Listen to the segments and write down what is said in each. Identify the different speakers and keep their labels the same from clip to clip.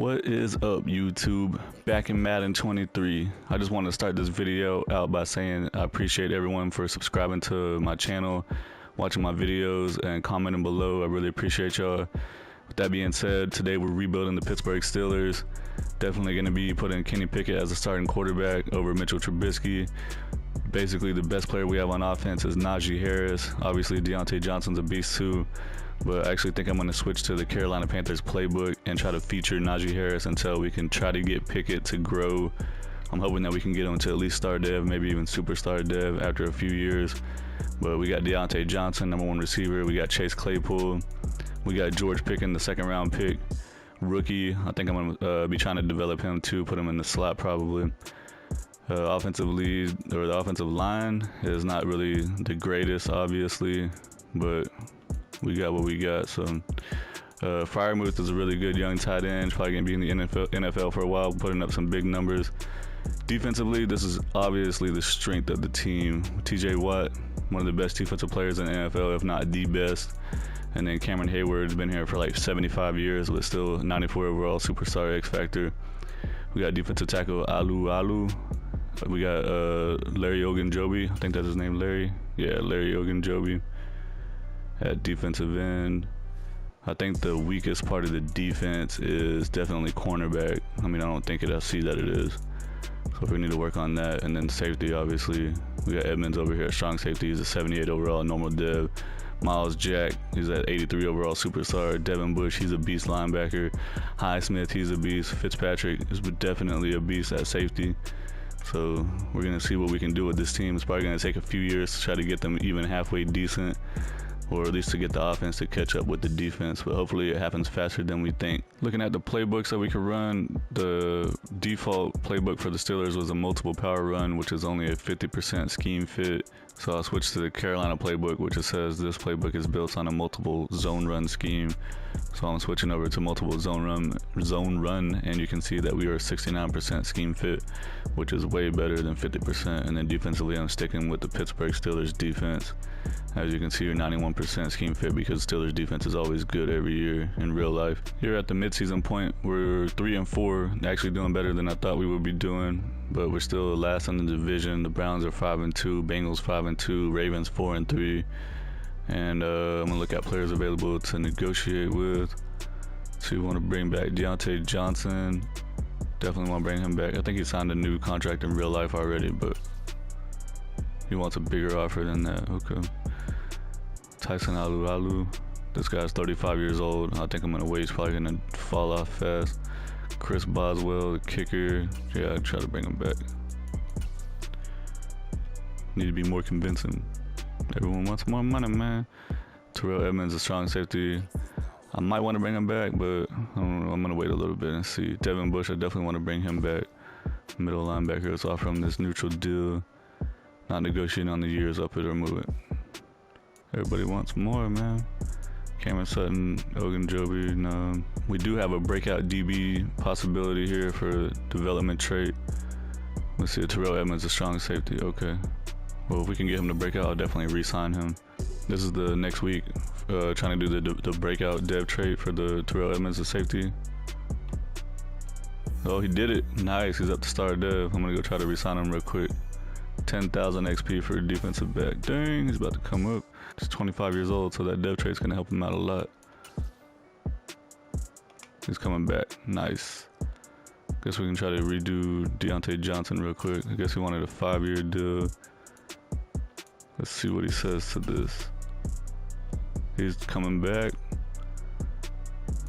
Speaker 1: What is up, YouTube? Back in Madden 23. I just want to start this video out by saying I appreciate everyone for subscribing to my channel, watching my videos, and commenting below. I really appreciate y'all. With that being said, today we're rebuilding the Pittsburgh Steelers. Definitely going to be putting Kenny Pickett as a starting quarterback over Mitchell Trubisky. Basically, the best player we have on offense is Najee Harris. Obviously, Diontae Johnson's a beast too. But I actually think I'm going to switch to the Carolina Panthers playbook and try to feature Najee Harris until we can try to get Pickett to grow. I'm hoping that we can get him to at least star dev, maybe even superstar dev after a few years. But we got Diontae Johnson, #1 receiver. We got Chase Claypool. We got George Pickens, the second-round pick, rookie. I think I'm going to be trying to develop him too, put him in the slot probably. Offensive lead, or the offensive line is not really the greatest, obviously, but we got what we got. So Freiermuth is a really good young tight end. Probably gonna be in the NFL for a while, putting up some big numbers. Defensively, this is obviously the strength of the team. TJ Watt, one of the best defensive players in the NFL, if not the best. And then Cameron Hayward's been here for like 75 years, but still 94 overall superstar X Factor. We got defensive tackle Alu. We got Larry Ogunjobi. I think that's his name, Larry. Yeah, Larry Ogunjobi. At defensive end, I think the weakest part of the defense is definitely cornerback. I mean, I don't think I see that it is. So we need to work on that. And then safety, obviously. We got Edmonds over here, strong safety. He's a 78 overall normal dev. Miles Jack, he's at 83 overall superstar. Devin Bush, he's a beast linebacker. Highsmith, he's a beast. Fitzpatrick is definitely a beast at safety. So we're going to see what we can do with this team. It's probably going to take a few years to try to get them even halfway decent, or at least to get the offense to catch up with the defense, but hopefully it happens faster than we think. Looking at the playbooks that we could run, the default playbook for the Steelers was a multiple power run, which is only a 50% scheme fit. So I'll switch to the Carolina playbook, which it says this playbook is built on a multiple zone run scheme. So I'm switching over to multiple zone run, and you can see that we are 69% scheme fit, which is way better than 50%. And then defensively, I'm sticking with the Pittsburgh Steelers defense. As you can see, you're 91% scheme fit because Steelers defense is always good every year in real life. Here at the midseason point, we're 3-4, actually doing better than I thought we would be doing, but we're still last in the division. The Browns are 5-2, Bengals 5-2, Ravens 4-3. And I'm gonna look at players available to negotiate with. So you want to bring back Diontae Johnson. Definitely want to bring him back. I think he signed a new contract in real life already, but he wants a bigger offer than that. Okay. Tyson Alu. This guy's 35 years old. I think I'm gonna wait. He's probably gonna fall off fast. Chris Boswell, the kicker. Yeah, I'd try to bring him back. Need to be more convincing. Everyone wants more money, man. Terrell Edmonds, a strong safety. I might want to bring him back, but I don't know. I'm gonna wait a little bit and see. Devin Bush, I definitely want to bring him back. Middle linebacker. Let's offer him this neutral deal. Not negotiating on the years, up it or move it. Everybody wants more, man. Cameron Sutton, Ogunjobi. No. We do have a breakout DB possibility here for development trait. Let's see, Terrell Edmonds, a strong safety. Okay. Well, if we can get him to break out, I'll definitely re-sign him. This is the next week, trying to do the breakout dev trait for the Terrell Edmonds, the safety. Oh, he did it. Nice. He's up to star dev. I'm gonna go try to re-sign him real quick. 10,000 XP for a defensive back. Dang, he's about to come up. He's 25 years old, so that dev trait's gonna help him out a lot. He's coming back. Nice. Guess we can try to redo Diontae Johnson real quick. I guess he wanted a 5-year deal. Let's see what he says to this. He's coming back.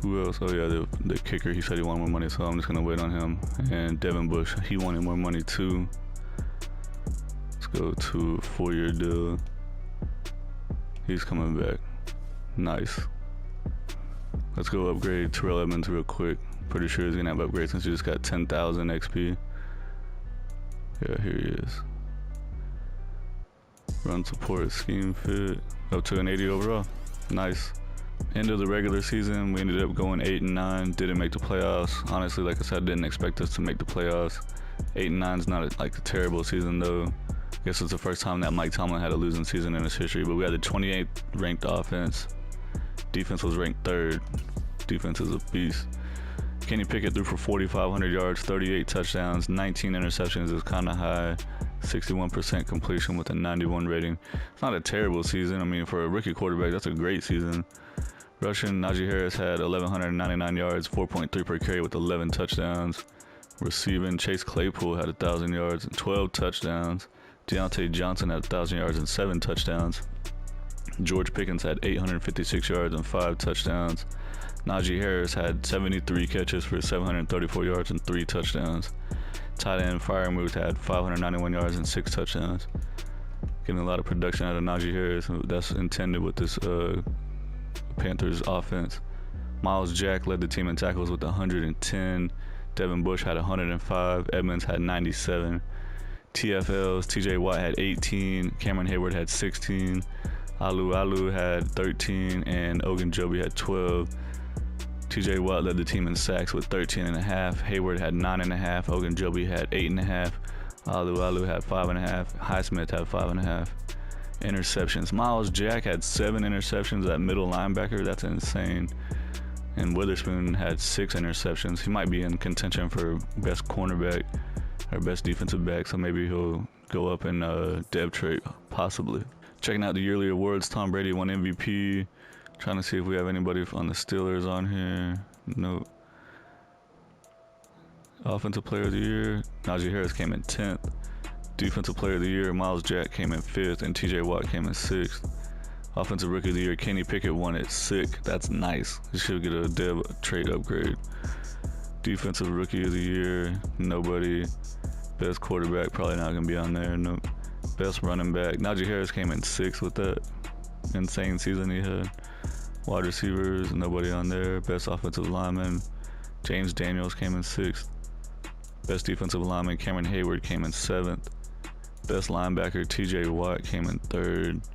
Speaker 1: Who else? Oh yeah, the kicker. He said he wanted more money, so I'm just gonna wait on him. And Devin Bush, he wanted more money too. Let's go to a 4-year deal. He's coming back. Nice. Let's go upgrade Terrell Edmonds real quick. Pretty sure he's gonna have upgrade since he just got 10,000 XP. Yeah, here he is. Run support, scheme fit, up to an 80 overall. Nice. End of the regular season, we ended up going 8-9. Didn't make the playoffs. Honestly, like I said, I didn't expect us to make the playoffs. 8-9 is not like a terrible season though. I guess it's the first time that Mike Tomlin had a losing season in his history. But we had the 28th ranked offense. Defense was ranked 3rd. Defense is a beast. Kenny Pickett threw for 4,500 yards, 38 touchdowns, 19 interceptions is kind of high, 61% completion with a 91 rating. It's not a terrible season. I mean, for a rookie quarterback, that's a great season. Rushing, Najee Harris had 1,199 yards, 4.3 per carry with 11 touchdowns. Receiving, Chase Claypool had 1,000 yards and 12 touchdowns. Deontay Johnson had 1,000 yards and 7 touchdowns. George Pickens had 856 yards and 5 touchdowns. Najee Harris had 73 catches for 734 yards and 3 touchdowns. Tight end Freiermuth had 591 yards and 6 touchdowns. Getting a lot of production out of Najee Harris. That's intended with this Panthers offense. Miles Jack led the team in tackles with 110. Devin Bush had 105. Edmonds had 97. TFLs, TJ Watt had 18. Cameron Hayward had 16. Alu had 13. And Ogunjobi had 12. TJ Watt led the team in sacks with 13.5. Hayward had 9.5. Ogunjobi had 8.5. Alu had 5.5. Highsmith had 5.5. Interceptions. Miles Jack had 7 interceptions at middle linebacker. That's insane. And Witherspoon had 6 interceptions. He might be in contention for best cornerback or best defensive back, so maybe he'll go up in dev trait, possibly. Checking out the yearly awards, Tom Brady won MVP. Trying to see if we have anybody on the Steelers on here. Nope. Offensive Player of the Year, Najee Harris came in 10th. Defensive Player of the Year, Miles Jack came in 5th, and TJ Watt came in 6th. Offensive Rookie of the Year, Kenny Pickett won it. Sick. That's nice. He should get a dev trade upgrade. Defensive Rookie of the Year, nobody. Best quarterback, probably not going to be on there. Nope. Best running back, Najee Harris came in 6th with that insane season he had. Wide receivers, nobody on there. Best offensive lineman, James Daniels came in 6th. Best defensive lineman, Cameron Hayward came in 7th. Best linebacker, TJ Watt came in 3rd.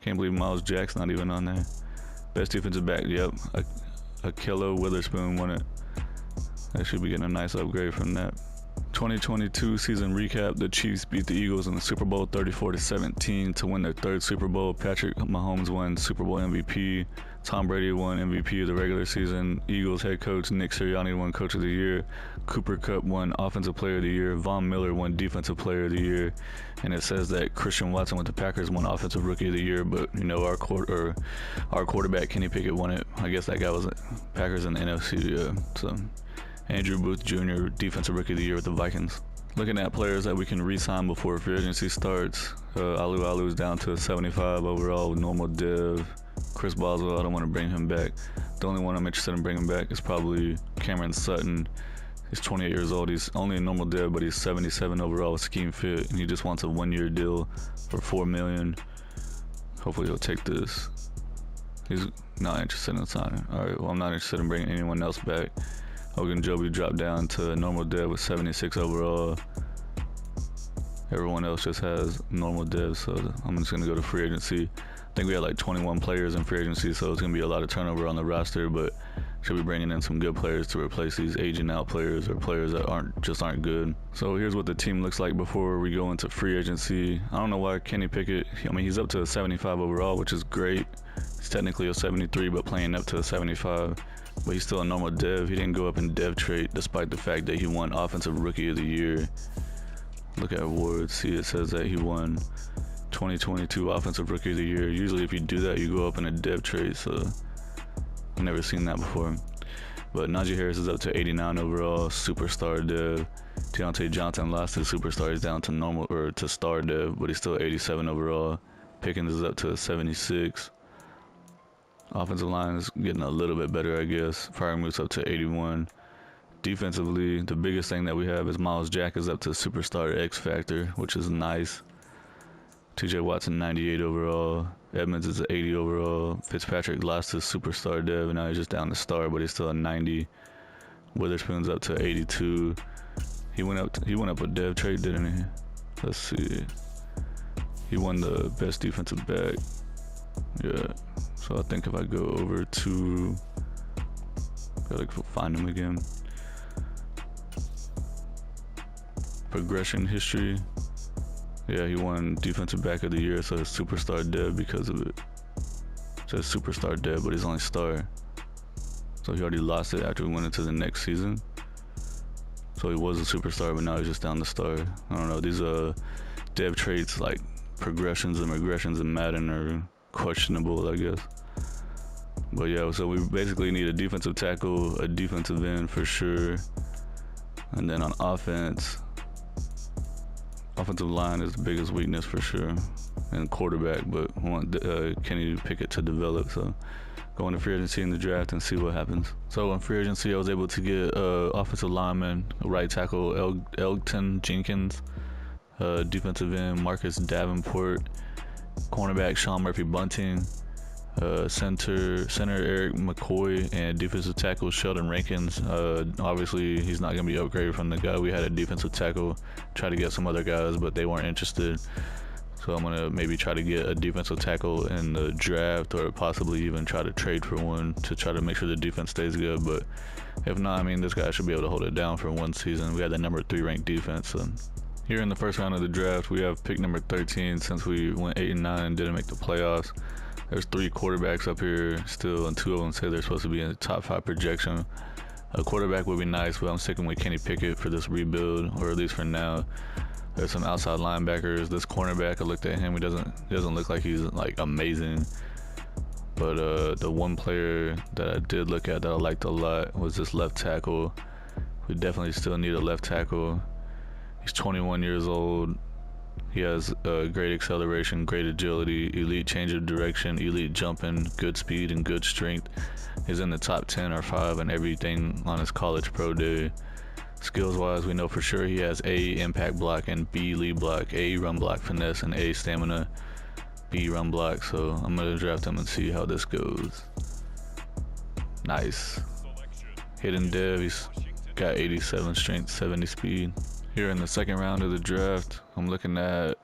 Speaker 1: Can't believe Miles Jack's not even on there. Best defensive back, yep. Ahkello Witherspoon won it. They should be getting a nice upgrade from that. 2022 season recap. The Chiefs beat the Eagles in the Super Bowl 34-17 to win their 3rd Super Bowl. Patrick Mahomes won Super Bowl MVP. Tom Brady won MVP of the regular season. Eagles head coach Nick Sirianni won Coach of the Year. Cooper Kupp won Offensive Player of the Year. Von Miller won Defensive Player of the Year. And it says that Christian Watson with the Packers won Offensive Rookie of the Year, but you know our quarterback Kenny Pickett won it. I guess that guy was Packers in the NFC. Yeah. So Andrew Booth Jr. Defensive Rookie of the Year with the Vikings. Looking at players that we can re-sign before free agency starts. Alu is down to 75 overall with normal dev. Chris Boswell, I don't want to bring him back. The only one I'm interested in bringing back is probably Cameron Sutton. He's 28 years old. He's only a normal dev, but he's 77 overall with scheme fit, and he just wants a 1-year deal for $4 million. Hopefully he'll take this. He's not interested in signing. All right, well, I'm not interested in bringing anyone else back. Ogunjobi dropped down to a normal dev with 76 overall. Everyone else just has normal devs, so I'm just going to go to free agency. I think we had like 21 players in free agency, so it's going to be a lot of turnover on the roster, but should be bringing in some good players to replace these aging out players or players that aren't good. So here's what the team looks like before we go into free agency. I don't know why Kenny Pickett, I mean, he's up to a 75 overall, which is great. He's technically a 73, but playing up to a 75. But he's still a normal dev. He didn't go up in dev trait despite the fact that he won Offensive Rookie of the Year. Look at awards. See, it says that he won 2022 Offensive Rookie of the Year. Usually if you do that, you go up in a dev trait, so I've never seen that before. But Najee Harris is up to 89 overall, superstar dev. Deontay Johnson lost his superstar. He's down to normal or to star dev, but he's still 87 overall. Pickens is up to 76. Offensive line is getting a little bit better, I guess. Freiermuth's up to 81. Defensively, the biggest thing that we have is Miles Jack is up to superstar X Factor, which is nice. TJ Watson 98 overall. Edmonds is 80 overall. Fitzpatrick lost his superstar dev, and now he's just down to star, but he's still a 90. Witherspoon's up to 82. He went up a dev trait, didn't he? Let's see. He won the best defensive back. Yeah. So I think if I go over to, gotta find him again. Progression history. Yeah, he won Defensive Back of the Year, so it's superstar dev because of it. It says superstar dev, but he's only star. So he already lost it after we went into the next season. So he was a superstar, but now he's just down the star. I don't know, these dev traits like progressions and regressions in Madden are questionable, I guess. But yeah, so we basically need a defensive tackle, a defensive end for sure, and then on offense, offensive line is the biggest weakness for sure, and quarterback, but we want Kenny Pickett to develop, so go into free agency in the draft and see what happens. So in free agency, I was able to get offensive lineman, right tackle Elgton Jenkins, defensive end Marcus Davenport, cornerback Sean Murphy-Bunting, center Eric McCoy, and defensive tackle Sheldon Rankins. Obviously he's not going to be upgraded from the guy we had at defensive tackle. Try to get some other guys, but they weren't interested. So I'm going to maybe try to get a defensive tackle in the draft, or possibly even try to trade for one to try to make sure the defense stays good. But if not, I mean, this guy should be able to hold it down for one season. We had the number 3 ranked defense. So here in the first round of the draft, we have pick number 13. Since we went 8 and 9 and didn't make the playoffs, there's 3 quarterbacks up here still, and 2 of them say they're supposed to be in the top 5 projection. A quarterback would be nice, but I'm sticking with Kenny Pickett for this rebuild, or at least for now. There's some outside linebackers. This cornerback, I looked at him. He doesn't look like he's like amazing. But the one player that I did look at that I liked a lot was this left tackle. We definitely still need a left tackle. He's 21 years old. He has great acceleration, great agility, elite change of direction, elite jumping, good speed, and good strength. He's in the top 10 or 5 and everything on his college pro day. Skills wise, we know for sure he has A, impact block, and B, lead block, A, run block finesse, and A, stamina, B, run block. So I'm going to draft him and see how this goes. Nice. Hidden dev, he's got 87 strength, 70 speed. Here in the second round of the draft, I'm looking at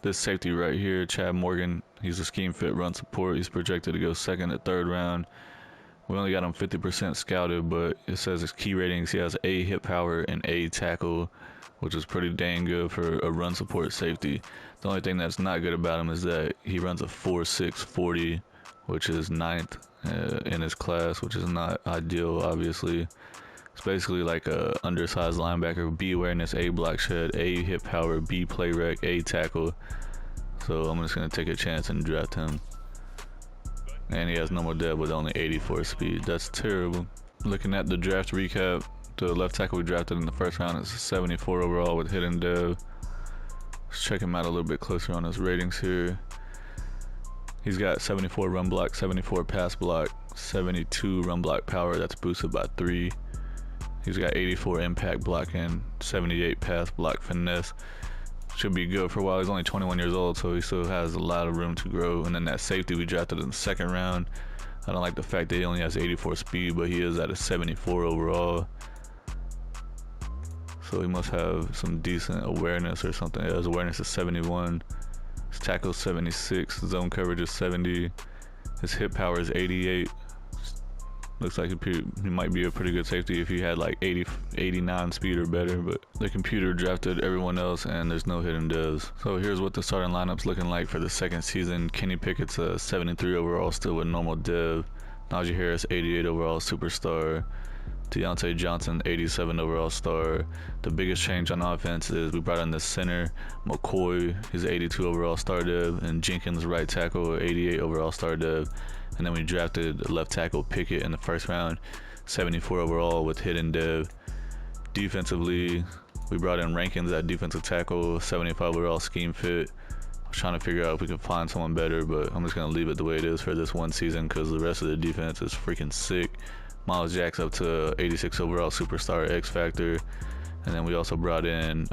Speaker 1: this safety right here, Chad Morgan. He's a scheme fit run support. He's projected to go second or third round. We only got him 50% scouted, but it says his key ratings, he has A, hit power, and A, tackle, which is pretty dang good for a run support safety. The only thing that's not good about him is that he runs a 4.6 40, which is 9th in his class, which is not ideal, obviously. It's basically like a undersized linebacker. B, awareness, A, block shed, A, hit power, B, play rec, A, tackle. So I'm just going to take a chance and draft him. And he has no more dev with only 84 speed. That's terrible. Looking at the draft recap, the left tackle we drafted in the first round is 74 overall with hidden dev. Let's check him out a little bit closer on his ratings here. He's got 74 run block, 74 pass block, 72 run block power. That's boosted by 3. He's got 84 impact block and 78 pass block finesse. Should be good for a while. He's only 21 years old, so he still has a lot of room to grow. And then that safety we drafted in the second round, I don't like the fact that he only has 84 speed, but he is at a 74 overall. So he must have some decent awareness or something. Yeah, his awareness is 71. His tackle is 76. Zone coverage is 70. His hit power is 88. Looks like he might be a pretty good safety if he had like 89 speed or better, but the computer drafted everyone else and there's no hidden devs. So here's what the starting lineup's looking like for the second season. Kenny Pickett's a 73 overall, still with normal dev. Najee Harris, 88 overall, superstar. Deontay Johnson, 87 overall star. The biggest change on offense is we brought in the center, McCoy, he's 82 overall star dev, and Jenkins, right tackle, 88 overall star dev. And then we drafted left tackle Pickett in the first round, 74 overall with hidden dev. Defensively, we brought in Rankins at defensive tackle, 75 overall scheme fit. I was trying to figure out if we could find someone better, but I'm just going to leave it the way it is for this one season because the rest of the defense is freaking sick. Miles Jack's up to 86 overall superstar X Factor. And then we also brought in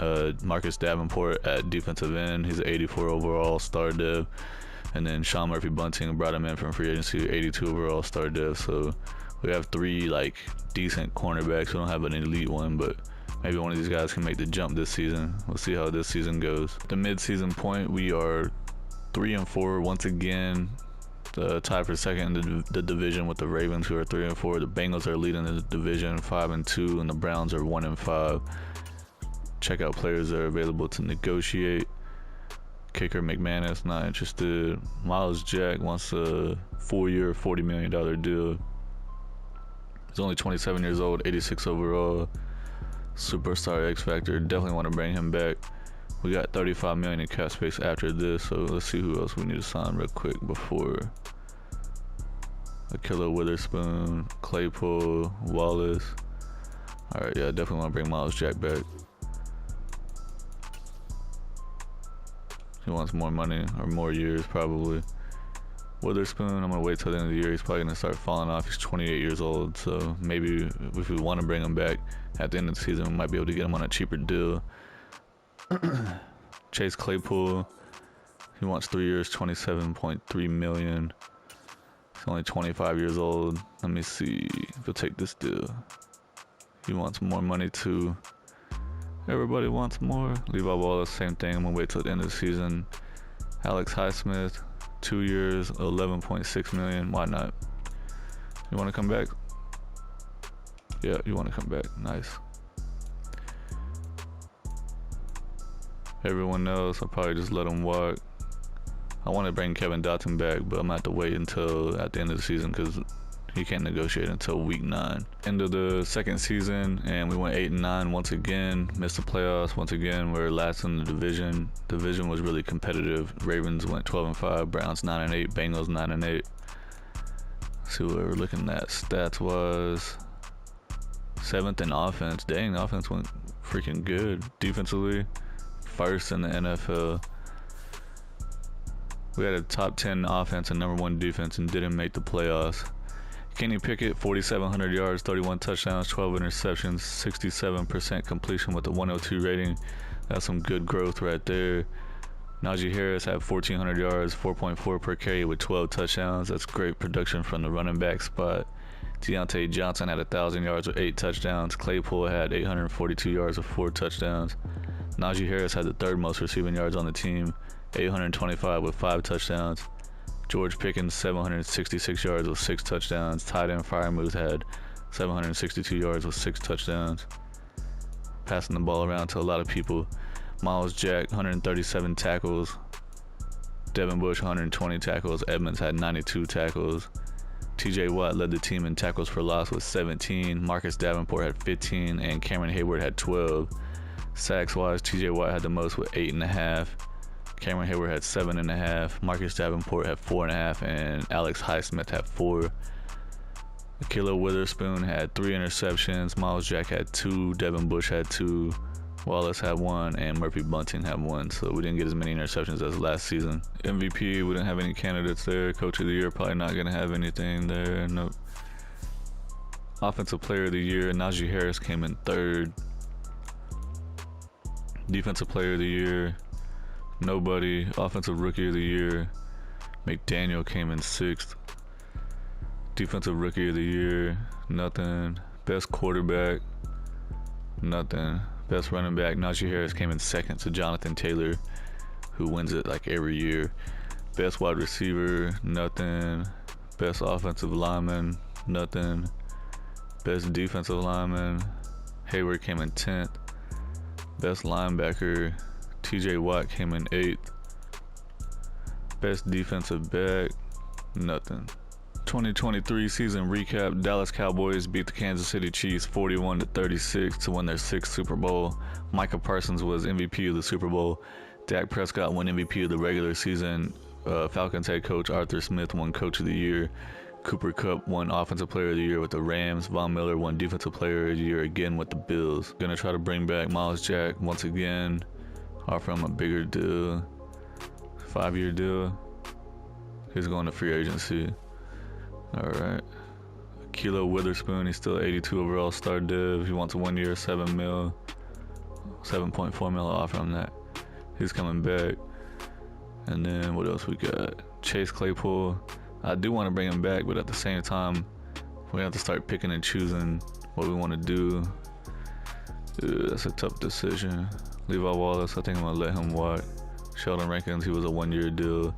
Speaker 1: Marcus Davenport at defensive end. He's an 84 overall star dev. And then Sean Murphy-Bunting brought him in from free agency, 82 overall star dev. So we have 3 like decent cornerbacks. We don't have an elite one, but maybe one of these guys can make the jump this season. We'll see how this season goes. At the mid-season point, we are 3-4 once again. Tied for second in the division with the Ravens, who are 3-4. The Bengals are leading the division 5-2, and the Browns are 1-5. Check out players that are available to negotiate. Kicker McManus not interested. Miles Jack wants a 4-year, $40 million deal. He's only 27 years old, 86 overall. Superstar X Factor. Definitely want to bring him back. We got 35 million in cap space after this, so let's see who else we need to sign real quick before. Akilla Witherspoon, Claypool, Wallace. Alright, yeah, definitely want to bring Miles Jack back. He wants more money, or more years probably. Witherspoon, I'm going to wait till the end of the year. He's probably going to start falling off. He's 28 years old, so maybe if we want to bring him back at the end of the season, we might be able to get him on a cheaper deal. Chase Claypool, he wants 3 years, 27.3 million. He's only 25 years old. Let me see if he'll take this deal. He wants more money too. Everybody wants more. Levi Wallace, same thing. I'm gonna wait till the end of the season. Alex Highsmith, 2 years, 11.6 million. Why not? You want to come back? Yeah, you want to come back. Nice. Everyone else, I'll probably just let him walk. I want to bring Kevin Dotson back, but I'm gonna have to wait until at the end of the season because he can't negotiate until week 9. End of the second season, and we went 8-9 once again. Missed the playoffs once again. We're last in the division. Division was really competitive. Ravens went 12-5, Browns 9-8, Bengals 9-8. See what we're looking at. Stats was 7th in offense. Dang, the offense went freaking good. Defensively, 1st in the NFL. We had a top 10 offense and #1 defense and didn't make the playoffs. Kenny Pickett, 4,700 yards, 31 touchdowns, 12 interceptions, 67% completion with a 102 rating. That's some good growth right there. Najee Harris had 1,400 yards, 4.4 per carry with 12 touchdowns. That's great production from the running back spot. Deontay Johnson had 1,000 yards with 8 touchdowns. Claypool had 842 yards with 4 touchdowns. Najee Harris had the 3rd most receiving yards on the team, 825 with 5 touchdowns. George Pickens, 766 yards with 6 touchdowns. Tight end Freiermuth had 762 yards with 6 touchdowns. Passing the ball around to a lot of people. Miles Jack, 137 tackles. Devin Bush, 120 tackles. Edmonds had 92 tackles. TJ Watt led the team in tackles for loss with 17. Marcus Davenport had 15, and Cameron Hayward had 12. Sacks-wise, TJ Watt had the most with 8.5. Cameron Hayward had 7.5. Marcus Davenport had 4.5, and Alex Highsmith had 4. Akilla Witherspoon had 3 interceptions. Miles Jack had 2. Devin Bush had 2. Wallace had 1, and Murphy Bunting had 1. So we didn't get as many interceptions as last season. MVP, we didn't have any candidates there. Coach of the year, probably not gonna have anything there. Nope. Offensive player of the year, Najee Harris came in 3rd. Defensive player of the year, nobody. Offensive rookie of the year, McDaniel came in 6th. Defensive rookie of the year, nothing. Best quarterback, nothing. Best running back, Najee Harris came in 2nd to Jonathan Taylor, who wins it like every year. Best wide receiver, nothing. Best offensive lineman, nothing. Best defensive lineman, Hayward came in 10th. Best linebacker, TJ Watt came in 8th. Best defensive back, nothing. 2023 season recap. Dallas Cowboys beat the Kansas City Chiefs 41-36 to win their 6th Super Bowl. Micah Parsons was MVP of the Super Bowl. Dak Prescott won MVP of the regular season. Falcons head coach Arthur Smith won Coach of the Year. Cooper Kupp won Offensive Player of the Year with the Rams. Von Miller won Defensive Player of the Year again with the Bills. Gonna try to bring back Miles Jack once again. Offer him a bigger deal. 5-year deal. He's going to free agency. Alright. Akilla Witherspoon, he's still 82 overall star div. He wants a 1 year, 7 mil. 7.4 mil, I'll offer him that. He's coming back. And then what else we got? Chase Claypool. I do want to bring him back, but at the same time, we have to start picking and choosing what we want to do. That's a tough decision. Levi Wallace, I think I'm going to let him walk. Sheldon Rankins, he was a 1 year deal.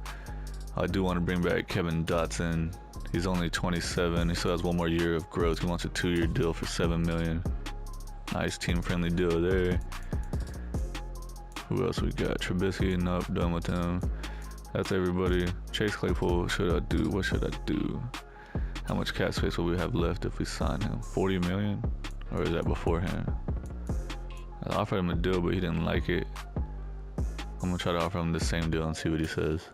Speaker 1: I do want to bring back Kevin Dotson. He's only 27. He still has 1 more year of growth. He wants a 2-year deal for $7 million. Nice team-friendly deal there. Who else we got? Trubisky, nope, done with him. That's everybody. Chase Claypool, what should I do? How much cap space will we have left if we sign him? 40 million? Or is that beforehand? I offered him a deal, but he didn't like it. I'm gonna try to offer him the same deal and see what he says.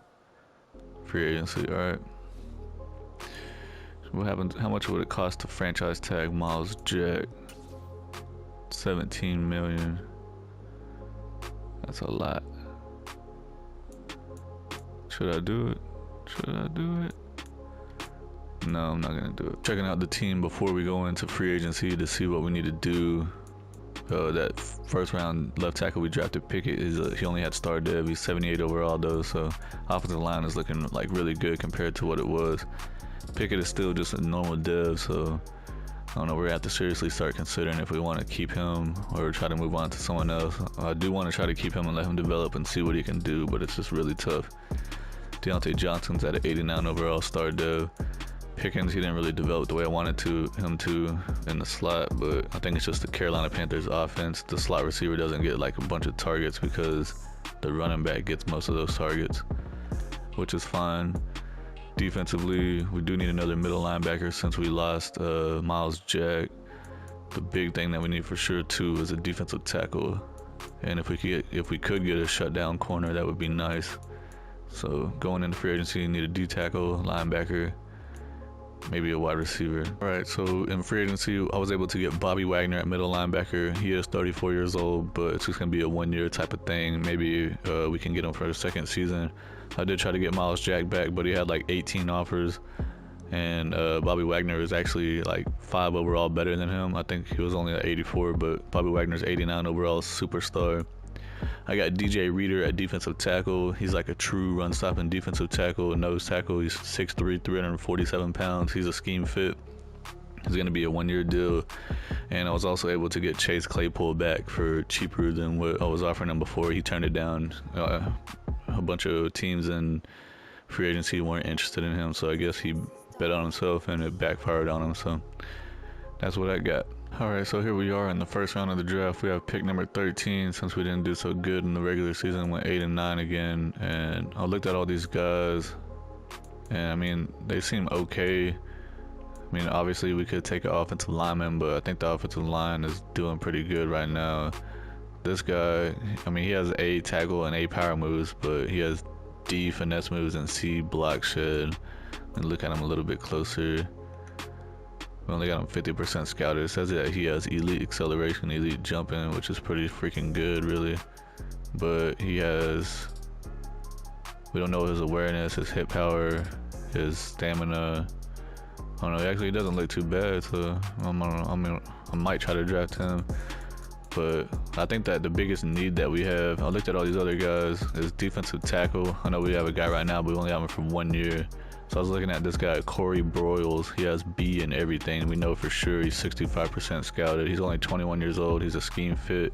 Speaker 1: Free agency, alright. What happens? How much would it cost to franchise tag Miles Jack? 17 million. That's a lot. Should I do it? Should I do it? No, I'm not gonna do it. Checking out the team before we go into free agency to see what we need to do. That first round left tackle we drafted, Pickett, he only had star dev. He's 78 overall though, so offensive line is looking like really good compared to what it was. Pickett is still just a normal dev, so I don't know. We're gonna have to seriously start considering if we want to keep him or try to move on to someone else. I do want to try to keep him and let him develop and see what he can do, but it's just really tough. Deontay Johnson's at an 89 overall star dev. Pickens, he didn't really develop the way I wanted him to in the slot, but I think it's just the Carolina Panthers offense. The slot receiver doesn't get like a bunch of targets because the running back gets most of those targets, which is fine. Defensively, we do need another middle linebacker since we lost Miles Jack. The big thing that we need for sure too is a defensive tackle, and if we could get a shutdown corner, that would be nice. So going into free agency, you need a D tackle, linebacker, maybe a wide receiver. All right, so in free agency, I was able to get Bobby Wagner at middle linebacker. He is 34 years old, but it's just gonna be a 1 year type of thing. Maybe we can get him for the second season. I did try to get Miles Jack back, but he had like 18 offers, and Bobby Wagner is actually like 5 overall better than him. I think he was only at 84, but Bobby Wagner's 89 overall, superstar. I got DJ Reader at defensive tackle. He's like a true run-stopping defensive tackle, nose tackle. He's 6'3", 347 pounds. He's a scheme fit. He's going to be a 1 year deal. And I was also able to get Chase Claypool back for cheaper than what I was offering him before. He turned it down. A bunch of teams in free agency weren't interested in him, so I guess he bet on himself and it backfired on him. So that's what I got. Alright, so here we are in the first round of the draft. We have pick number 13. Since we didn't do so good in the regular season, went 8 and 9 again. And I looked at all these guys, and I mean, they seem okay. I mean, obviously we could take an offensive lineman, but I think the offensive line is doing pretty good right now. This guy, I mean, he has A tackle and A power moves, but he has D finesse moves and C block shed. And look at him a little bit closer. We only got him 50% scouted. It says that he has elite acceleration, elite jumping, which is pretty freaking good, really. But he has, we don't know his awareness, his hip power, his stamina. I don't know. Actually, he doesn't look too bad. So I mean, I might try to draft him. But I think that the biggest need that we have, I looked at all these other guys, is defensive tackle. I know we have a guy right now, but we only have him for 1 year. So I was looking at this guy, Corey Broyles. He has B in everything. We know for sure he's 65% scouted. He's only 21 years old. He's a scheme fit,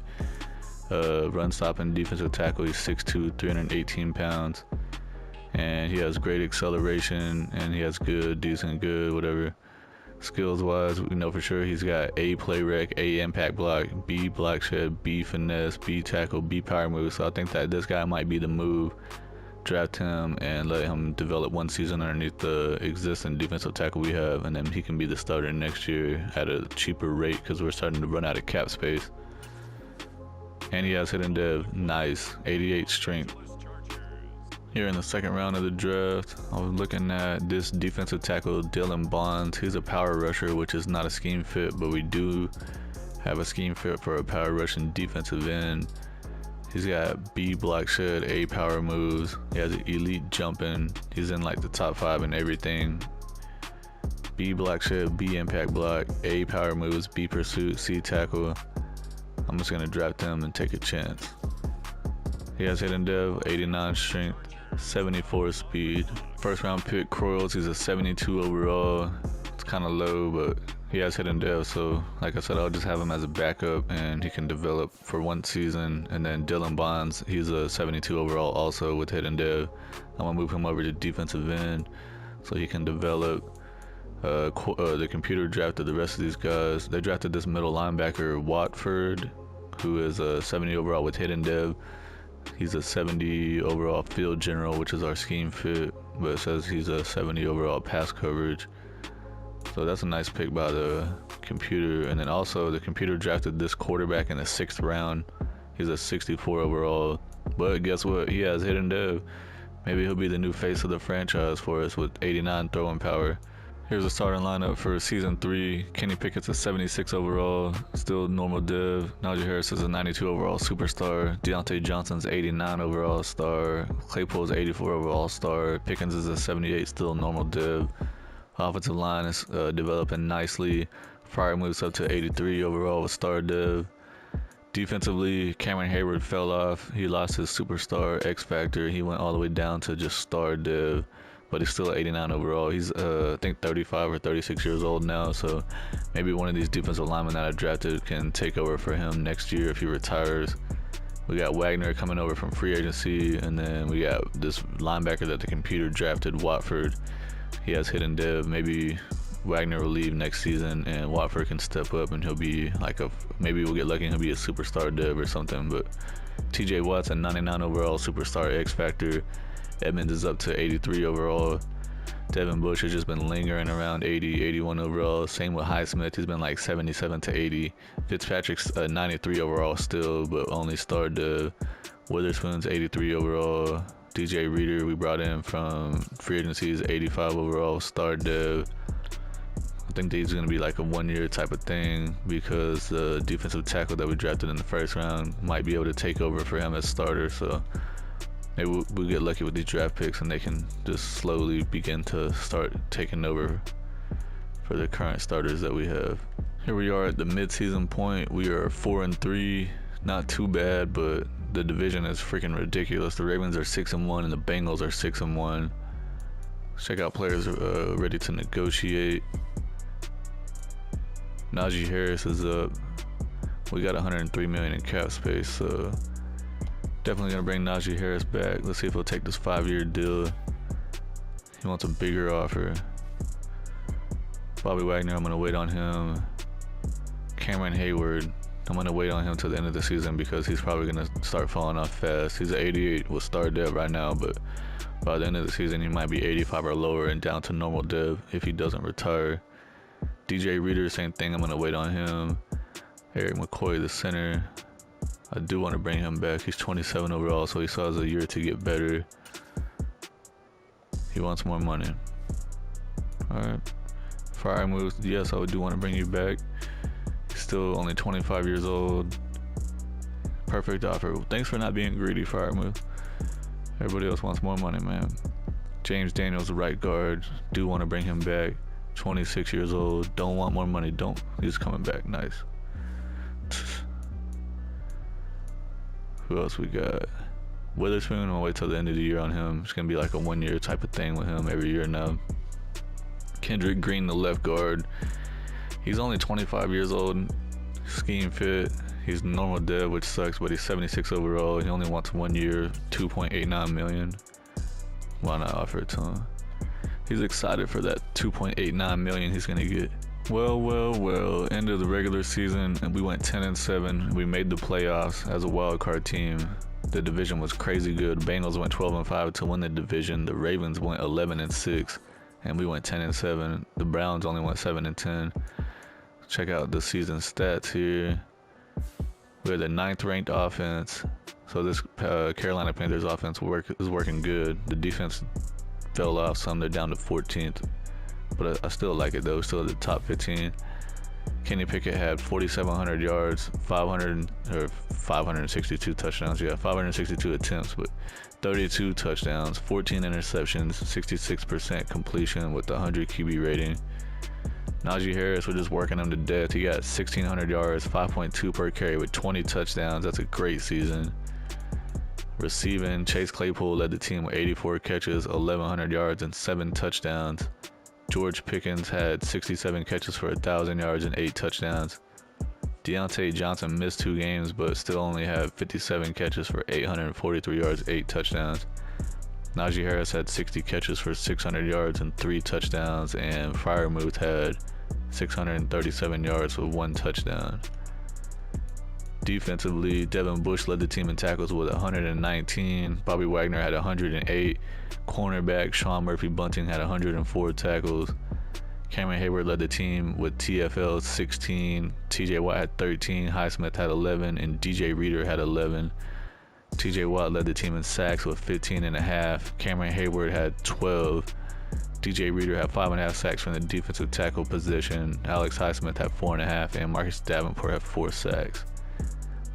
Speaker 1: run stopping defensive tackle. He's 6'2", 318 pounds. And he has great acceleration, and he has good, decent, good, whatever. Skills wise, we know for sure he's got A play rec, A impact block, B block shed, B finesse, B tackle, B power move. So I think that this guy might be the move. Draft him and let him develop 1 season underneath the existing defensive tackle we have, and then he can be the starter next year at a cheaper rate because we're starting to run out of cap space. And he has hidden dev, nice, 88 strength. Here in the second round of the draft, I was looking at this defensive tackle, Dylan Bonds. He's a power rusher, which is not a scheme fit, but we do have a scheme fit for a power rushing defensive end. He's got B block shed, A power moves. He has elite jumping. He's in like the top 5 in everything. B block shed, B impact block, A power moves, B pursuit, C tackle. I'm just gonna draft him and take a chance. He has hidden dev, 89 strength, 74 speed. First round pick, Croyles. He's a 72 overall. It's kind of low, but he has hidden dev, so like I said, I'll just have him as a backup and he can develop for 1 season. And then Dylan Bonds, he's a 72 overall also with hidden dev. I'm gonna move him over to defensive end so he can develop. The computer drafted the rest of these guys. They drafted this middle linebacker, Watford, who is a 70 overall with hidden dev. He's a 70 overall field general, which is our scheme fit, but it says he's a 70 overall pass coverage. So that's a nice pick by the computer. And then also the computer drafted this quarterback in the 6th round. He's a 64 overall. But guess what? He has hidden dev. Maybe he'll be the new face of the franchise for us with 89 throwing power. Here's the starting lineup for season 3. Kenny Pickett's a 76 overall, still normal div. Najee Harris is a 92 overall superstar. Deontay Johnson's 89 overall star. Claypool's 84 overall star. Pickens is a 78, still normal div. Offensive line is developing nicely. Fryer moves up to 83 overall with star div. Defensively, Cameron Hayward fell off. He lost his superstar X factor. He went all the way down to just star div, but he's still 89 overall. He's I think 35 or 36 years old now, so maybe one of these defensive linemen that I drafted can take over for him next year if he retires. We got Wagner coming over from free agency, and then we got this linebacker that the computer drafted, Watford. He has hidden dev. Maybe Wagner will leave next season and Watford can step up and he'll be like maybe we'll get lucky and he'll be a superstar dev or something. But TJ Watt's a 99 overall superstar X factor. Edmonds is up to 83 overall. Devin Bush has just been lingering around 80, 81 overall. Same with Highsmith. He's been like 77 to 80. Fitzpatrick's a 93 overall still, but only star dev. Witherspoon's 83 overall. DJ Reader we brought in from free agency is 85 overall, star dev. I think he's going to be like a 1-year type of thing because the defensive tackle that we drafted in the 1st round might be able to take over for him as starter. So maybe we'll get lucky with these draft picks and they can just slowly begin to start taking over for the current starters that we have. Here we are at the mid-season point. We are 4-3, not too bad, but the division is freaking ridiculous. The Ravens are 6-1 and the Bengals are 6-1. Check out players ready to negotiate. Najee Harris is up. We got $103 million in cap space, so definitely gonna bring Najee Harris back. Let's see if he'll take this 5-year deal. He wants a bigger offer. Bobby Wagner, I'm gonna wait on him. Cameron Hayward, I'm gonna wait on him till the end of the season because he's probably gonna start falling off fast. He's an 88 with star dev right now, but by the end of the season he might be 85 or lower and down to normal dev if he doesn't retire. DJ Reader, same thing, I'm gonna wait on him. Eric McCoy, the center, I do want to bring him back. He's 27 overall, so he still has a year to get better. He wants more money. Alright. Fryer moves, yes, I do want to bring you back. He's still only 25 years old. Perfect offer. Thanks for not being greedy, Fryer move. Everybody else wants more money, man. James Daniels, right guard, do want to bring him back. 26 years old, don't want more money, he's coming back, nice. Who else we got? Witherspoon, I'm gonna wait till the end of the year on him. It's gonna be like a 1-year type of thing with him every year now. Kendrick Green, the left guard, he's only 25 years old, scheme fit, he's normal dev, which sucks, but he's 76 overall. He only wants 1 year, $2.89 million. Why not offer it to him? He's excited for that $2.89 million he's gonna get. Well, end of the regular season and we went 10-7. We made the playoffs as a wild card team. The division was crazy good. Bengals went 12-5 to win the division. The Ravens went 11-6 and we went 10-7. The Browns only went 7-10. Check out the season stats here. We're the 9th ranked offense. So this Carolina Panthers offense is working good. The defense fell off some, they're down to 14th, but I still like it though, still at the top 15. Kenny Pickett had 4,700 yards, 562 touchdowns, 562 attempts, but 32 touchdowns, 14 interceptions, 66% completion with the 100 QB rating. Najee Harris, we're just working him to death. He got 1,600 yards, 5.2 per carry with 20 touchdowns. That's a great season. Receiving, Chase Claypool led the team with 84 catches, 1,100 yards, and 7 touchdowns. George Pickens had 67 catches for 1,000 yards and 8 touchdowns. Deontay Johnson missed 2 games, but still only had 57 catches for 843 yards, 8 touchdowns. Najee Harris had 60 catches for 600 yards and 3 touchdowns, and Freiermuth had 637 yards with 1 touchdown. Defensively, Devin Bush led the team in tackles with 119. Bobby Wagner had 108. Cornerback Sean Murphy Bunting had 104 tackles. Cameron Hayward led the team with TFL 16, TJ Watt had 13, Highsmith had 11, and DJ Reader had 11. TJ Watt led the team in sacks with 15.5. Cameron Hayward had 12. DJ Reader had 5.5 sacks from the defensive tackle position. Alex Highsmith had 4.5, and Marcus Davenport had 4 sacks.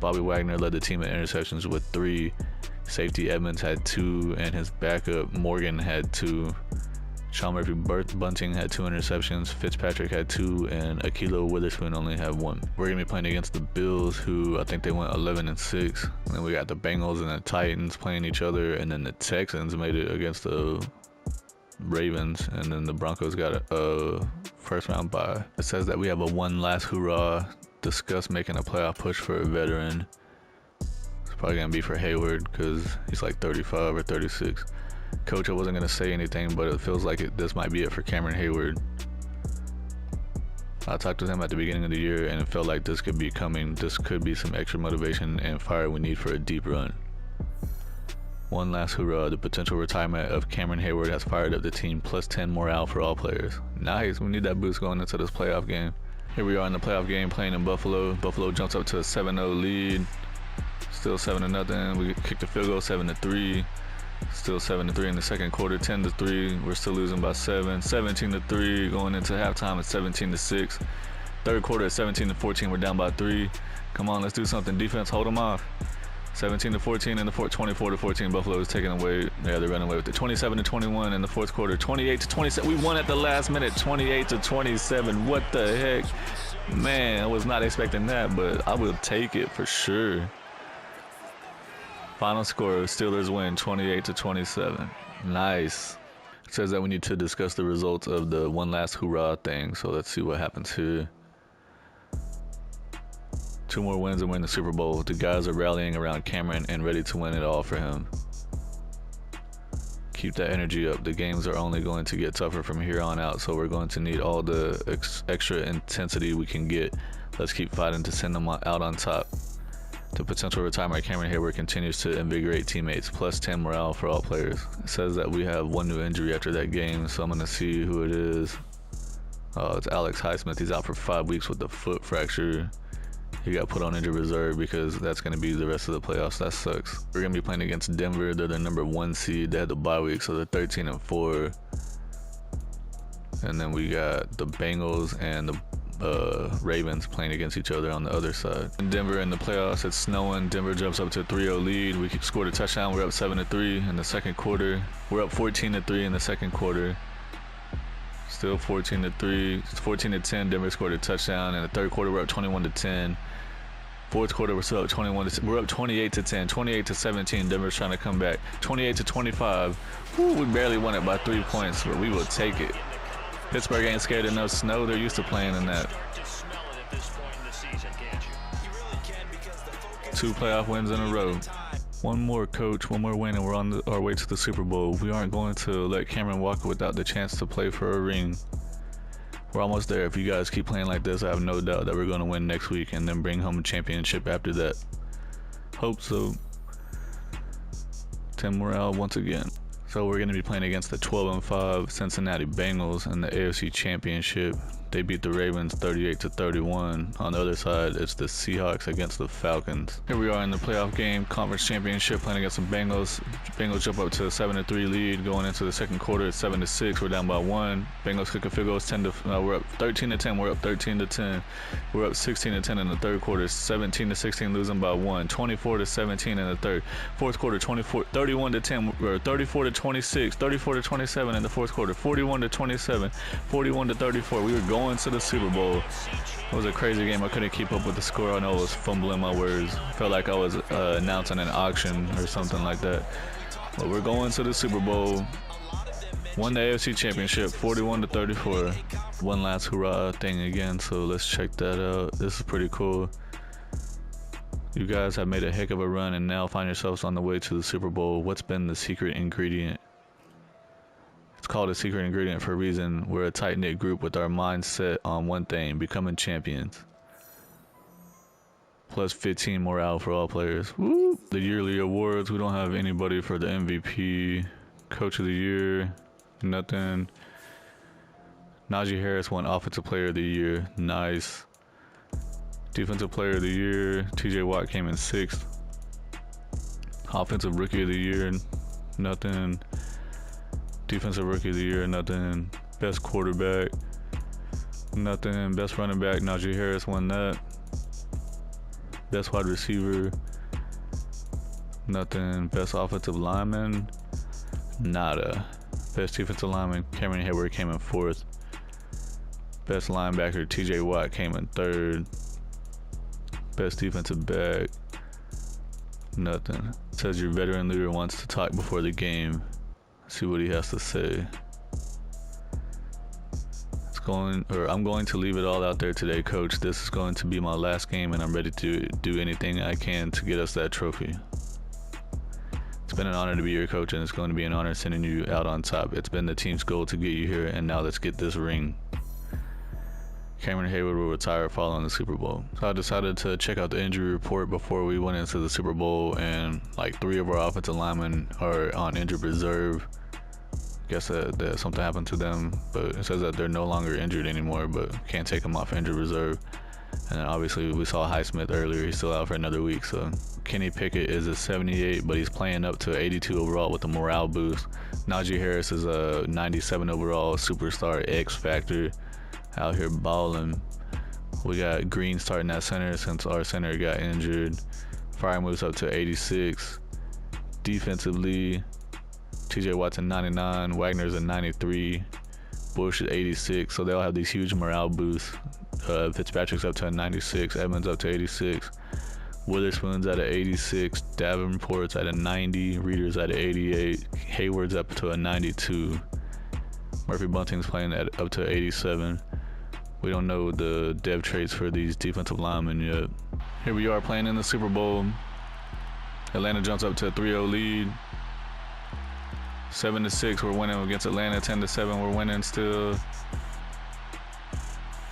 Speaker 1: Bobby Wagner led the team in interceptions with 3. Safety Edmonds had 2, and his backup Morgan had 2. Sean Murphy Bunting had 2 interceptions. Fitzpatrick had 2, and Akilo Witherspoon only had 1. We're gonna be playing against the Bills, who I think they went 11-6. And then we got the Bengals and the Titans playing each other, and then the Texans made it against the Ravens, and then the Broncos got a first round bye. It says that we have a one last hurrah. Discuss making a playoff push for a veteran. It's probably gonna be for Hayward because he's like 35 or 36. Coach, I wasn't gonna say anything, but it feels like this might be it for Cameron Hayward. I talked to him at the beginning of the year, and it felt like this could be coming. This could be some extra motivation and fire we need for a deep run. One last hurrah. The potential retirement of Cameron Hayward has fired up the team, plus 10 morale for all players. Nice. We need that boost going into this playoff game. Here we are in the playoff game playing in Buffalo. Buffalo jumps up to a 7-0 lead. Still 7-0. We kicked the field goal 7-3. Still 7-3 in the second quarter. 10-3. We're still losing by 7. 17-3 going into halftime at 17-6. Third quarter at 17-14. We're down by 3. Come on, let's do something. Defense, hold them off. 17-14 in the fourth, 24-14. Buffalo is taking away. Yeah, they're running away with it. 27-21 in the fourth quarter. 28-27. We won at the last minute. 28-27. What the heck, man? I was not expecting that, but I will take it for sure. Final score: Steelers win 28-27. Nice. It says that we need to discuss the results of the one last hurrah thing. So let's see what happens here. 2 more wins and win the Super Bowl. The guys are rallying around Cameron and ready to win it all for him. Keep that energy up. The games are only going to get tougher from here on out, so we're going to need all the extra intensity we can get. Let's keep fighting to send them out on top. The potential retirement of Cameron Hayward continues to invigorate teammates, plus 10 morale for all players. It says that we have 1 new injury after that game, so I'm going to see who it is. It's Alex Highsmith. He's out for 5 weeks with a foot fracture. He got put on injured reserve because that's going to be the rest of the playoffs. That sucks. We're going to be playing against Denver. They're the number 1 seed. They had the bye week, so they're 13-4. And then we got the Bengals and the Ravens playing against each other on the other side. In Denver in the playoffs, it's snowing. Denver jumps up to a 3-0 lead. We scored a touchdown. We're up 7-3 in the second quarter. We're up 14-3 in the second quarter. Still 14-3. It's 14-10. Denver scored a touchdown. In the third quarter, we're up 21-10. Fourth quarter, we're still up 21. We're up 28-10, 28-17. Denver's trying to come back. 28-25. We barely won it by 3 points, but we will take it. Pittsburgh ain't scared of no snow. They're used to playing in that. 2 playoff wins in a row. One more, coach. One more win, and we're on our way to the Super Bowl. We aren't going to let Cameron walk without the chance to play for a ring. We're almost there. If you guys keep playing like this, I have no doubt that we're going to win next week and then bring home a championship after that. Hope so. 10 morale once again. So we're going to be playing against the 12-5 Cincinnati Bengals in the AFC Championship. They beat the Ravens 38-31. On the other side, it's the Seahawks against the Falcons. Here we are in the playoff game, conference championship, playing against the Bengals. Bengals jump up to a 7-3 lead going into the second quarter. It's 7-6. We're down by 1. Bengals kick a field goal. We're up 13-10. We're up 13-10. We're up 16-10 in the third quarter. 17-16, losing by 1. 24-17 in the third. Fourth quarter, 31-10 or 34-26. 34-27 in the fourth quarter. 41-27. 41-34. We were going to the Super Bowl. It was a crazy game. I couldn't keep up with the score. I know I was fumbling my words. Felt like I was announcing an auction or something like that. But we're going to the Super Bowl. Won the AFC Championship 41-34. One last hurrah thing again, so let's check that out. This is pretty cool. You guys have made a heck of a run and now find yourselves on the way to the Super Bowl. What's been the secret ingredient? It's called a secret ingredient for a reason. We're a tight-knit group with our mindset on one thing: becoming champions. Plus 15 morale for all players. Woo! The yearly awards, we don't have anybody for the MVP, Coach of the Year, nothing. Najee Harris won Offensive Player of the Year. Nice. Defensive Player of the Year, TJ Watt came in 6th. Offensive Rookie of the Year, nothing. Defensive Rookie of the Year, nothing. Best Quarterback, nothing. Best Running Back, Najee Harris won that. Best Wide Receiver, nothing. Best Offensive Lineman, nada. Best Defensive Lineman, Cameron Hayward came in 4th. Best Linebacker, TJ Watt came in 3rd. Best Defensive Back, nothing. It says your veteran leader wants to talk before the game. See what he has to say. I'm going to leave it all out there today, Coach. This is going to be my last game, and I'm ready to do anything I can to get us that trophy. It's been an honor to be your coach, and it's going to be an honor sending you out on top. It's been the team's goal to get you here, and now let's get this ring. Cameron Hayward will retire following the Super Bowl. So I decided to check out the injury report before we went into the Super Bowl, and like 3 of our offensive linemen are on injured reserve. Guess that something happened to them, but it says that they're no longer injured anymore, but can't take them off injured reserve. And then obviously we saw Highsmith earlier, he's still out for another week. So Kenny Pickett is a 78, but he's playing up to 82 overall with a morale boost. Najee Harris is a 97 overall superstar X factor, out here balling. We got Green starting at center since our center got injured. Fire moves up to 86. Defensively, TJ Watt's a 99, Wagner's a 93, Bush is 86, so they all have these huge morale boosts. Fitzpatrick's up to a 96, Edmonds up to 86, Witherspoon's at a 86, Davenport's at a 90, Reader's at a 88, Hayward's up to a 92, Murphy Bunting's playing at up to 87. We don't know the dev traits for these defensive linemen yet. Here we are playing in the Super Bowl. Atlanta jumps up to a 3-0 lead. 7-6, we're winning against Atlanta. 10-7, we're winning still.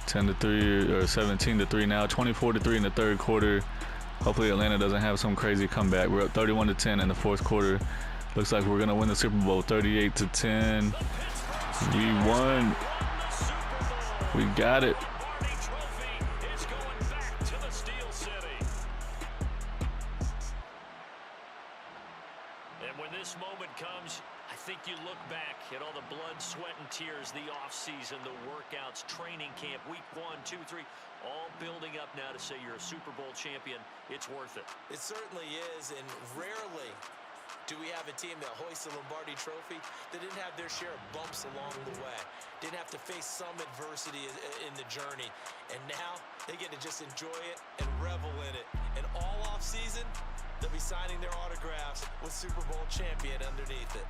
Speaker 1: 10-3 or 17-3 now. 24-3 in the 3rd quarter. Hopefully Atlanta doesn't have some crazy comeback. We're up 31-10 in the 4th quarter. Looks like we're gonna win the Super Bowl 38-10. We won. We got it.
Speaker 2: And when this moment comes, I think you look back at all the blood, sweat, and tears, the offseason, the workouts, training camp, week 1, 2, 3, all building up now to say you're a Super Bowl champion. It's worth it.
Speaker 3: It certainly is, and rarely do we have a team that hoists the Lombardi Trophy that didn't have their share of bumps along the way, didn't have to face some adversity in the journey, and now they get to just enjoy it and revel in it. And all offseason, they'll be signing their autographs with Super Bowl champion underneath it.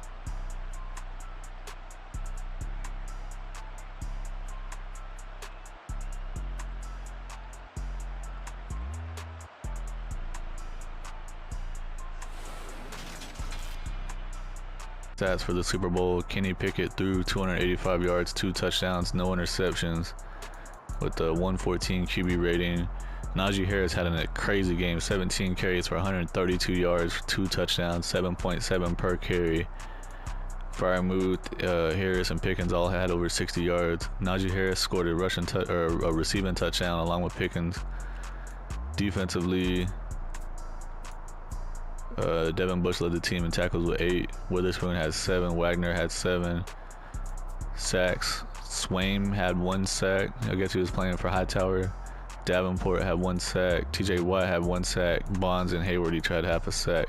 Speaker 1: Stats for the Super Bowl: Kenny Pickett threw 285 yards, 2 touchdowns, no interceptions, with a 114 QB rating. Najee Harris had a crazy game: 17 carries for 132 yards, 2 touchdowns, 7.7 per carry. Freiermuth, Harris, and Pickens all had over 60 yards. Najee Harris scored a receiving touchdown along with Pickens. Defensively, Devin Bush led the team in tackles with 8. Witherspoon had 7. Wagner had 7 sacks. Swaim had 1 sack. I guess he was playing for Hightower. Davenport had 1 sack. TJ Watt had 1 sack. Bonds and Hayward each had half a sack.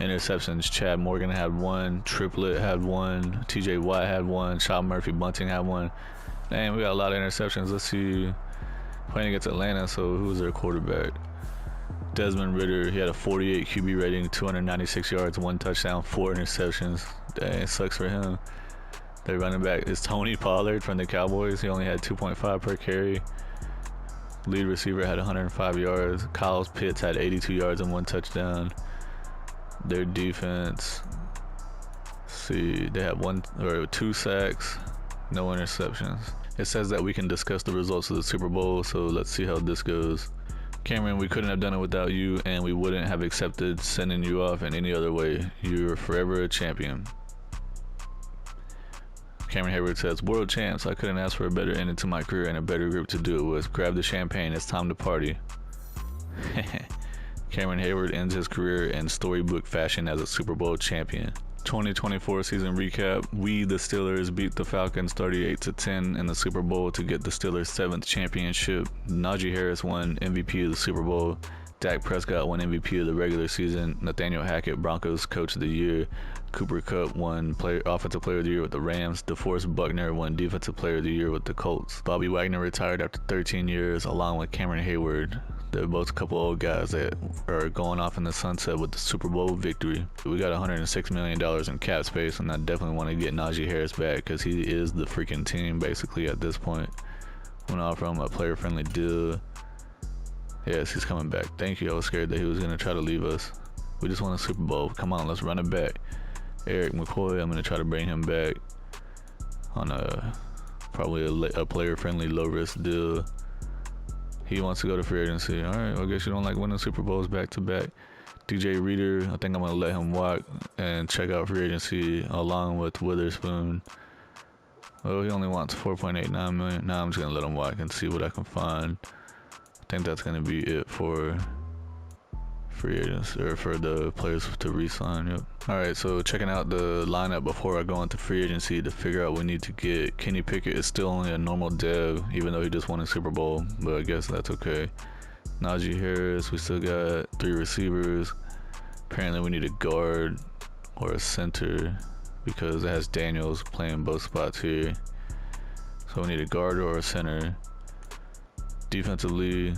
Speaker 1: Interceptions: Chad Morgan had 1. Triplett had 1. TJ Watt had 1. Sean Murphy Bunting had 1. Dang, we got a lot of interceptions. Let's see. Playing against Atlanta, so who was their quarterback? Desmond Ridder, he had a 48 QB rating, 296 yards, 1 touchdown, 4 interceptions. Dang, it sucks for him. Their running back is Tony Pollard from the Cowboys. He only had 2.5 per carry. Lead receiver had 105 yards. Kyle Pitts had 82 yards and 1 touchdown. Their defense, see, they had 2 sacks, no interceptions. It says that we can discuss the results of the Super Bowl, so let's see how this goes. Cameron, we couldn't have done it without you, and we wouldn't have accepted sending you off in any other way. You're forever a champion. Cameron Hayward says, world champs, I couldn't ask for a better ending to my career and a better group to do it with. Grab the champagne, it's time to party. Cameron Hayward ends his career in storybook fashion as a Super Bowl champion. 2024 season recap. We, the Steelers, beat the Falcons 38-10 in the Super Bowl to get the Steelers' 7th championship. Najee Harris won MVP of the Super Bowl. Dak Prescott won MVP of the regular season. Nathaniel Hackett, Broncos Coach of the Year. Cooper Kupp won Offensive Player of the Year with the Rams. DeForest Buckner won Defensive Player of the Year with the Colts. Bobby Wagner retired after 13 years, along with Cameron Hayward. They're both a couple old guys that are going off in the sunset with the Super Bowl victory. We got $106 million in cap space, and I definitely want to get Najee Harris back because he is the freaking team basically at this point. I'm gonna offer him a player-friendly deal. Yes, he's coming back. Thank you. I was scared that he was gonna try to leave us. We just won a Super Bowl. Come on, let's run it back. Eric McCoy, I'm gonna try to bring him back on probably a player-friendly low-risk deal. He wants to go to free agency. All right, well, I guess you don't like winning Super Bowls back-to-back. DJ Reader, I think I'm gonna let him walk and check out free agency along with Witherspoon. Well, he only wants $4.89 million. Now I'm just gonna let him walk and see what I can find. I think that's gonna be it for free agents, or for the players to re-sign. Yep. All right, so checking out the lineup before I go into free agency to figure out what we need to get. Kenny Pickett is still only a normal dev, even though he just won a Super Bowl, but I guess that's okay. Najee Harris, we still got 3 receivers. Apparently we need a guard or a center because it has Daniels playing both spots here. So we need a guard or a center. Defensively,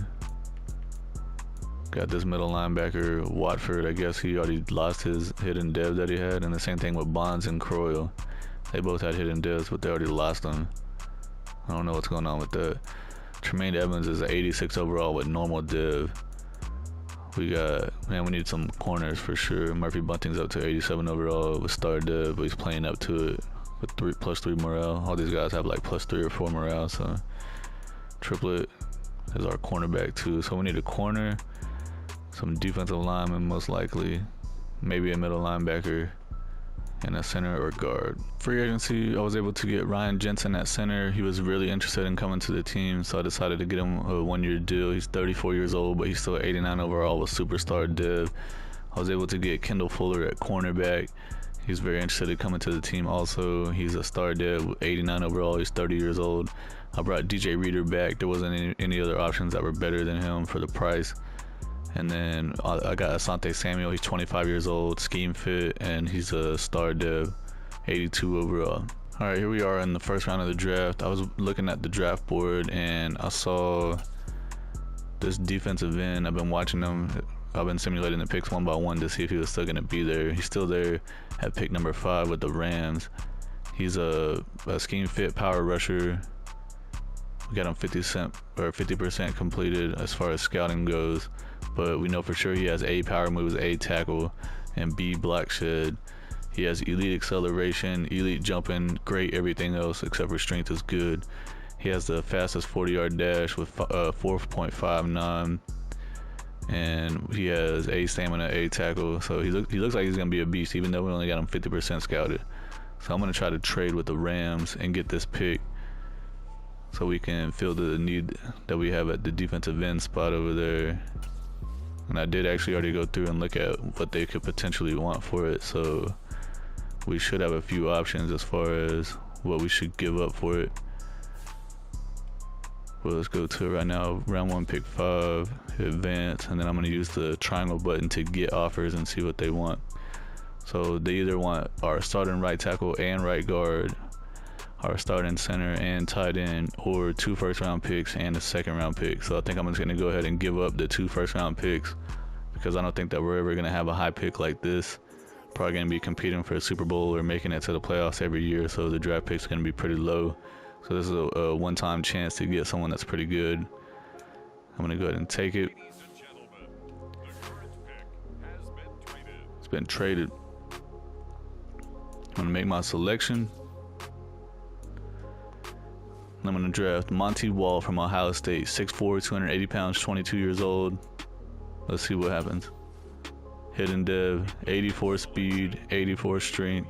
Speaker 1: got this middle linebacker, Watford. I guess he already lost his hidden dev that he had, and the same thing with Bonds and Croyle. They both had hidden devs, but they already lost them. I don't know what's going on with that. Tremaine Evans is an 86 overall with normal dev. We need some corners for sure. Murphy Bunting's up to 87 overall with star dev, but he's playing up to it with +3 morale. All these guys have like +3 or 4 morale, so Triplet is our cornerback too. So we need a corner, some defensive linemen most likely, maybe a middle linebacker, and a center or guard. Free agency, I was able to get Ryan Jensen at center. He was really interested in coming to the team, so I decided to get him a 1-year deal. He's 34 years old, but he's still 89 overall with superstar dev. I was able to get Kendall Fuller at cornerback. He's very interested in coming to the team also. He's a star dev with 89 overall. He's 30 years old. I brought DJ Reader back. There wasn't any other options that were better than him for the price. And then I got Asante Samuel. He's 25 years old, scheme fit, and he's a star dev, 82 overall. All right, here we are in the first round of the draft. I was looking at the draft board and I saw this defensive end. I've been watching him. I've been simulating the picks one by one to see if he was still gonna be there. He's still there at pick number 5 with the Rams. He's a scheme fit power rusher. We got him 50% completed as far as scouting goes, but we know for sure he has A power moves, A tackle, and B block shed. He has elite acceleration, elite jumping, great everything else except for strength is good. He has the fastest 40-yard dash with 4.59, and he has A stamina, A tackle. So he looks like he's gonna be a beast, even though we only got him 50% scouted. So I'm gonna try to trade with the Rams and get this pick, so we can fill the need that we have at the defensive end spot over there. And I did actually already go through and look at what they could potentially want for it, so we should have a few options as far as what we should give up for it. Well, let's go to it right now. Round 1, pick 5, advance, and then I'm gonna use the triangle button to get offers and see what they want. So they either want our starting right tackle and right guard, our starting center and tight end, or 2 first-round picks and a second-round pick. So I think I'm just gonna go ahead and give up the 2 first-round picks because I don't think that we're ever gonna have a high pick like this. Probably gonna be competing for a Super Bowl or making it to the playoffs every year, so the draft pick's gonna be pretty low. So this is a one-time chance to get someone that's pretty good. I'm gonna go ahead and take it. It's been traded. I'm gonna make my selection. I'm gonna draft Monty Wall from Ohio State, 6'4", 280 pounds, 22 years old. Let's see what happens. Hidden dev, 84 speed, 84 strength.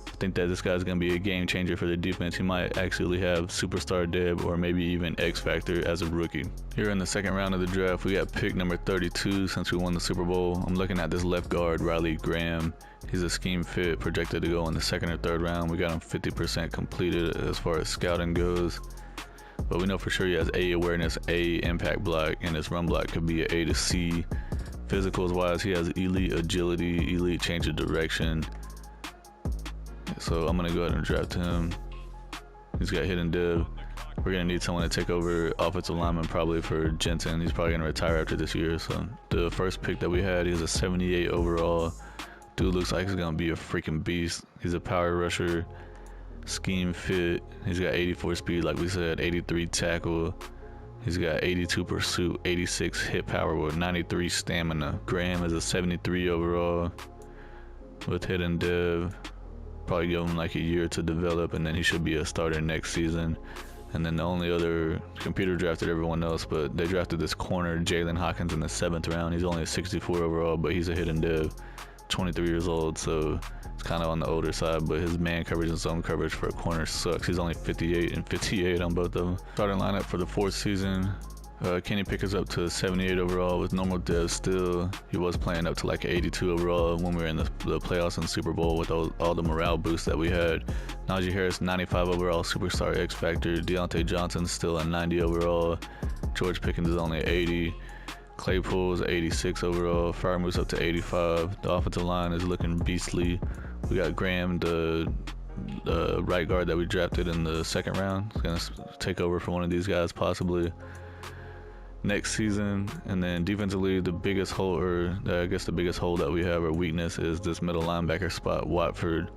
Speaker 1: I think that this guy's going to be a game changer for the defense. He might actually have superstar deb or maybe even X factor as a rookie. Here in the second round of the draft, we got pick number 32 since we won the Super Bowl. I'm looking at this left guard, Riley Graham. He's a scheme fit, projected to go in the second or third round. We got him 50% completed as far as scouting goes. But we know for sure he has A awareness, A impact block, and his run block could be an A to C. Physicals wise, he has elite agility, elite change of direction. So I'm going to go ahead and draft him. He's got hidden dev. We're going to need someone to take over offensive lineman probably for Jensen. He's probably going to retire after this year. So the first pick that we had, he was a 78 overall. Dude looks like he's going to be a freaking beast. He's a power rusher, scheme fit. He's got 84 speed, like we said, 83 tackle. He's got 82 pursuit, 86 hit power with 93 stamina. Graham is a 73 overall with hidden dev. Probably give him like a year to develop, and then he should be a starter next season. And then the only other computer drafted everyone else, but they drafted this corner, Jalen Hawkins, in the 7th round. He's only a 64 overall, but he's a hidden dev, 23 years old, so it's kind of on the older side, but his man coverage and zone coverage for a corner sucks. He's only 58 and 58 on both of them. Starting lineup for the 4th season, Kenny Pickett's up to 78 overall with normal dev still. He was playing up to like 82 overall when we were in the playoffs and Super Bowl with all the morale boosts that we had. Najee Harris, 95 overall, superstar X Factor. Deontay Johnson still a 90 overall. George Pickens is only 80. Claypool's 86 overall. Fryer moves up to 85. The offensive line is looking beastly. We got Graham, the right guard that we drafted in the 2nd round. He's going to take over for one of these guys possibly next season. And then defensively, the biggest hole, or I guess the biggest hole that we have or weakness is this middle linebacker spot, Watford.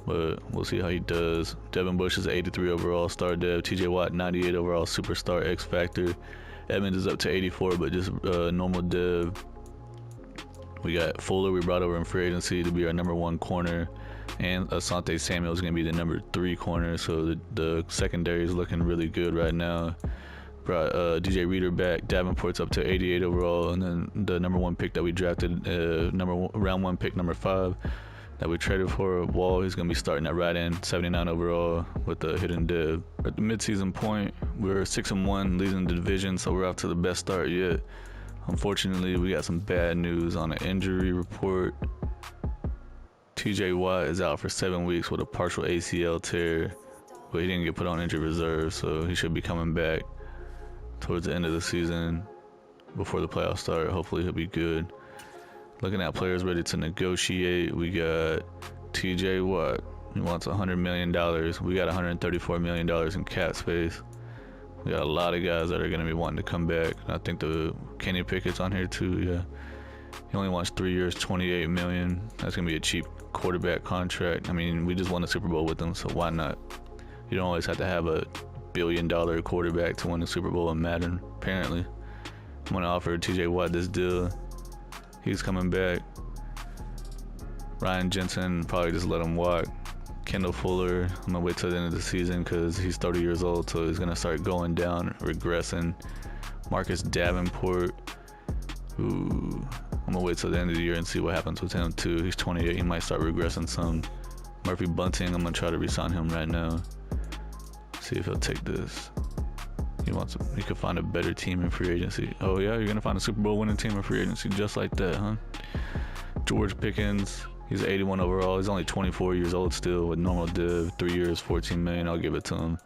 Speaker 1: But we'll see how he does. Devin Bush is 83 overall, star dev. TJ Watt, 98 overall, superstar X Factor. Edmonds is up to 84, but just normal dev. We got Fuller, we brought over in free agency to be our number 1 corner. And Asante Samuel is going to be the number 3 corner. So the secondary is looking really good right now. Brought DJ Reader back. Davenport's up to 88 overall. And then the number 1 pick that we drafted, round 1 pick number 5 that we traded for, Wall, he's going to be starting at right end, 79 overall with the hidden dev. At the midseason point, we're 6-1, leading the division, so we're off to the best start yet. Unfortunately, we got some bad news on an injury report. TJ Watt is out for 7 weeks with a partial ACL tear, but he didn't get put on injured reserve, so he should be coming back towards the end of the season before the playoffs start. Hopefully he'll be good. Looking at players ready to negotiate, we got TJ Watt. He wants $100 million. We got $134 million in cap space. We got a lot of guys that are going to be wanting to come back. I think the Kenny Pickett's on here too, yeah. He only wants 3 years, $28 million. That's going to be a cheap quarterback contract. I mean, we just won the Super Bowl with him, so why not? You don't always have to have a billion-dollar quarterback to win the Super Bowl in Madden, apparently. I'm going to offer TJ Watt this deal. He's coming back. Ryan Jensen, probably just let him walk. Kendall Fuller, I'm going to wait till the end of the season because he's 30 years old, so he's going to start going down, regressing. Marcus Davenport, I'm going to wait till the end of the year and see what happens with him too. He's 28, he might start regressing some. Murphy Bunting, I'm going to try to re-sign him right now. See if he'll take this. He could find a better team in free agency. Oh yeah, you're gonna find a Super Bowl winning team in free agency just like that, huh? George Pickens, he's 81 overall. He's only 24 years old still with normal div. 3 years, $14 million. I'll give it to him.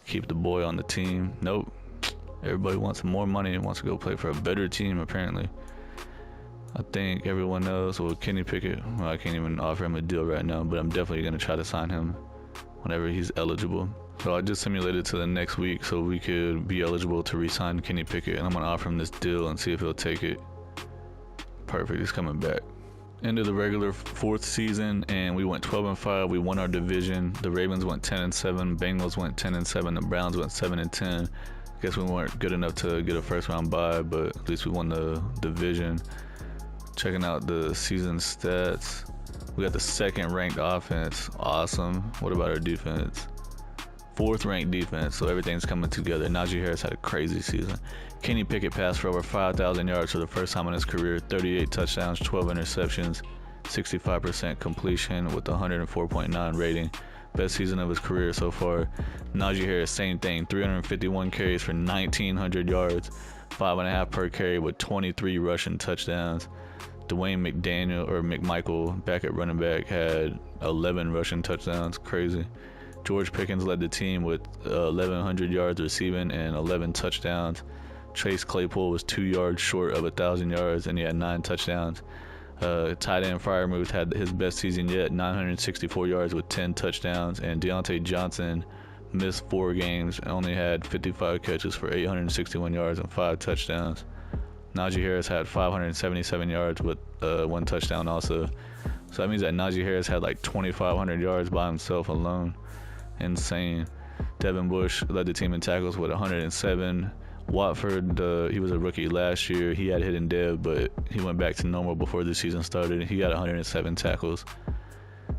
Speaker 1: Keep the boy on the team. Nope. Everybody wants more money and wants to go play for a better team apparently. I think everyone else, well, Kenny Pickett, well, I can't even offer him a deal right now, but I'm definitely gonna try to sign him whenever he's eligible. So I just simulated to the next week so we could be eligible to re-sign Kenny Pickett, and I'm going to offer him this deal and see if he'll take it. Perfect, he's coming back. End of the regular 4th season, and we went 12-5. We won our division. The Ravens went 10-7. Bengals went 10-7. The Browns went 7-10. I guess we weren't good enough to get a first-round bye, but at least we won the division. Checking out the season stats. We got the 2nd ranked offense. Awesome. What about our defense? 4th ranked defense, so everything's coming together. Najee Harris had a crazy season. Kenny Pickett passed for over 5,000 yards for the first time in his career, 38 touchdowns, 12 interceptions. 65% completion with 104.9 rating. Best season of his career so far. Najee Harris, same thing, 351 carries for 1,900 yards, 5.5 per carry with 23 rushing touchdowns. Dwayne McMichael, back at running back, had 11 rushing touchdowns. Crazy. George Pickens led the team with 1,100 yards receiving and 11 touchdowns. Chase Claypool was 2 yards short of 1,000 yards, and he had 9 touchdowns. Tight end Freiermuth had his best season yet, 964 yards with 10 touchdowns, and Deontay Johnson missed 4 games and only had 55 catches for 861 yards and 5 touchdowns. Najee Harris had 577 yards with 1 touchdown also. So that means that Najee Harris had like 2,500 yards by himself alone. Insane. Devin Bush led the team in tackles with 107. Watford, he was a rookie last year. He had hidden dev, but he went back to normal before the season started. He got 107 tackles.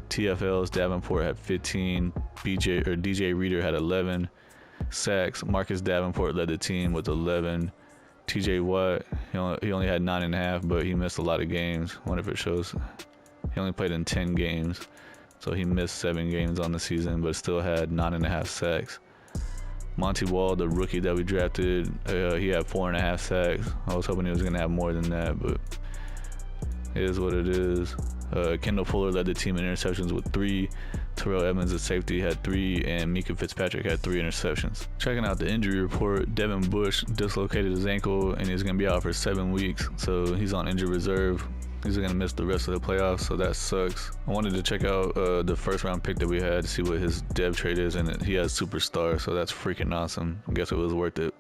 Speaker 1: TFLs, Davenport had 15. DJ Reader had 11 sacks. Marcus Davenport led the team with 11. TJ Watt, he only had 9.5, but he missed a lot of games. I wonder if it shows. He only played in 10 games, so he missed 7 games on the season, but still had 9.5 sacks. Monty Wall, the rookie that we drafted, he had 4.5 sacks. I was hoping he was going to have more than that, but it is what it is. Kendall Fuller led the team in interceptions with 3. Terrell Evans, the safety, had 3, and Mika Fitzpatrick had 3 interceptions. Checking out the injury report, Devin Bush dislocated his ankle, and he's going to be out for 7 weeks, so he's on injured reserve. He's going to miss the rest of the playoffs, so that sucks. I wanted to check out the first-round pick that we had to see what his dev trade is, and he has superstar, so that's freaking awesome. I guess it was worth it.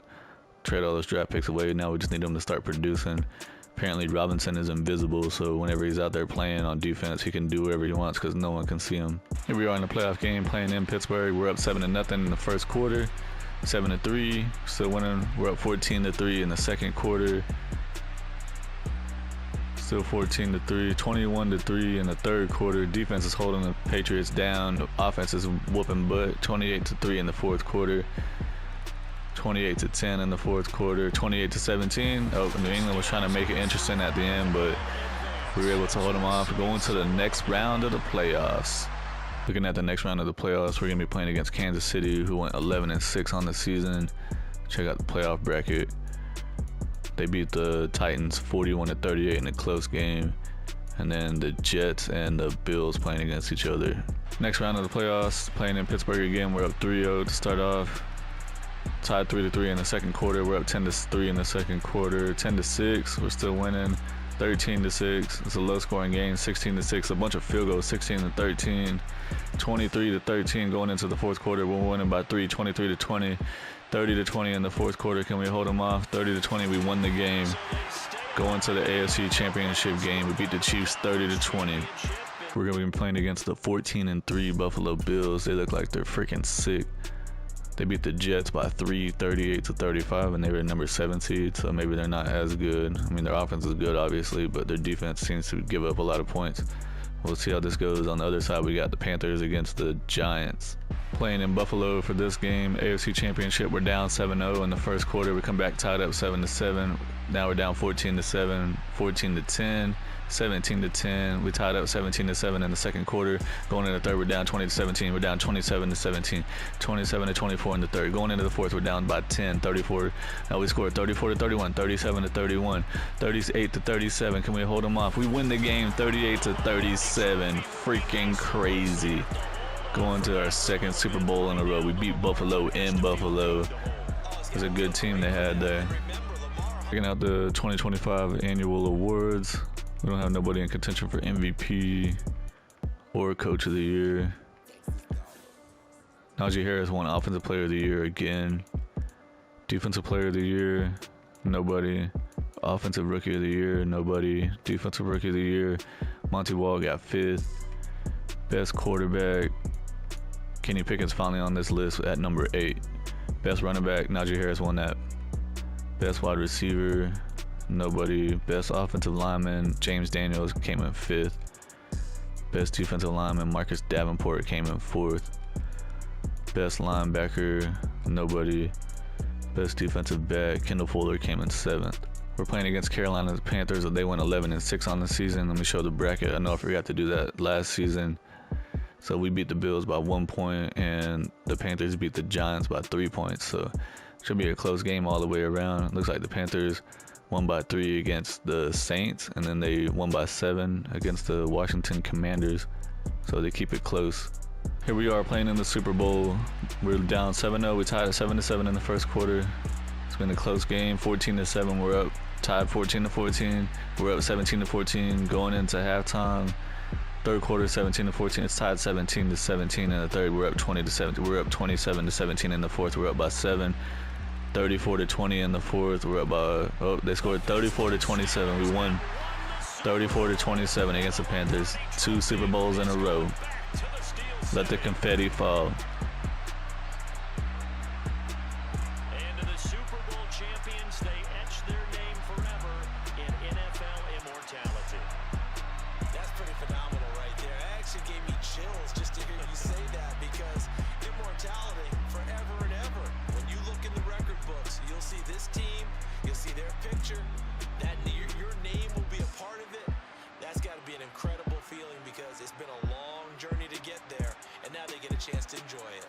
Speaker 1: Trade all those draft picks away. Now we just need him to start producing. Apparently Robinson is invisible, so whenever he's out there playing on defense, he can do whatever he wants because no one can see him. Here we are in the playoff game playing in Pittsburgh. We're up 7-0 in the first quarter, 7-3, still winning. We're up 14-3 in the second quarter, still 14-3, 21-3 in the third quarter. Defense is holding the Patriots down. Offense is whooping butt. 28-3 in the fourth quarter. 28-10 in the fourth quarter, 28-17. New England was trying to make it interesting at the end, but we were able to hold them off. Going to the next round of the playoffs. Looking at the next round of the playoffs, we're going to be playing against Kansas City, who went 11-6 on the season. Check out the playoff bracket. They beat the Titans 41-38 in a close game. And then the Jets and the Bills playing against each other. Next round of the playoffs, playing in Pittsburgh again. We're up 3-0 to start off. Tied 3-3 in the second quarter. We're up 10-3 in the second quarter. 10-6. We're still winning. 13-6. It's a low-scoring game. 16-6. A bunch of field goals. 16-13. 23-13 going into the fourth quarter. We're winning by 3. 23-20. 30-20 in the fourth quarter. Can we hold them off? 30-20. We won the game. Going to the AFC Championship game. We beat the Chiefs 30-20. We're going to be playing against the 14-3 Buffalo Bills. They look like they're freaking sick. They beat the Jets by 3, 38-35, and they were number 7 seed, so maybe they're not as good. I mean, their offense is good, obviously, but their defense seems to give up a lot of points. We'll see how this goes. On the other side, we got the Panthers against the Giants. Playing in Buffalo for this game, AFC Championship, we're down 7-0 in the first quarter. We come back tied up 7-7. Now we're down 14-7, 14-10. 17-10. We tied up 17-7 in the second quarter. Going into the third, we're down 20-17. We're down 27-17, 27-24 in the third. Going into the fourth, we're down by 10, 34. Now we scored 34-31, 37-31, 38-37. Can we hold them off? We win the game 38-37. Freaking crazy. Going to our second Super Bowl in a row. We beat Buffalo in Buffalo. It was a good team they had there. Checking out the 2025 annual awards. We don't have nobody in contention for MVP or Coach of the Year. Najee Harris won Offensive Player of the Year again. Defensive Player of the Year, nobody. Offensive Rookie of the Year, nobody. Defensive Rookie of the Year, Monty Wall got 5th. Best Quarterback, Kenny Pickett's finally on this list at number 8. Best Running Back, Najee Harris won that. Best Wide Receiver, nobody. Best Offensive Lineman, James Daniels came in 5th. Best Defensive Lineman, Marcus Davenport came in 4th. Best Linebacker, nobody. Best Defensive Back, Kendall Fuller came in 7th. We're playing against Carolina Panthers. They went 11-6 on the season. Let me show the bracket. I know I forgot to do that last season. So we beat the Bills by 1 point, and the Panthers beat the Giants by 3 points. So it should be a close game all the way around. Looks like the Panthers won by 3 against the Saints, and then they won by 7 against the Washington Commanders. So they keep it close. Here we are playing in the Super Bowl. We're down 7-0. We tied at 7-7 in the first quarter. It's been a close game. 14-7. We're up. Tied 14-14. We're up 17-14 going into halftime. Third quarter 17-14. It's tied 17-17 in the third. We're up 20-17. We're up 27-17 in the fourth. We're up by 7. 34-20 in the fourth. We're up by they scored 34-27. We won 34-27 against the Panthers. 2 Super Bowls in a row. Let the confetti fall.
Speaker 2: And to the Super Bowl champions, they etch their name forever in NFL immortality.
Speaker 3: That's pretty phenomenal right there. It actually gave me chills just to hear you say that, because immortality forever and ever. When you look in the record books, you'll see this team, you'll see their picture, that your name will be a part of it. That's got to be an incredible feeling, because it's been a long journey to get there, and now they get a chance to enjoy it.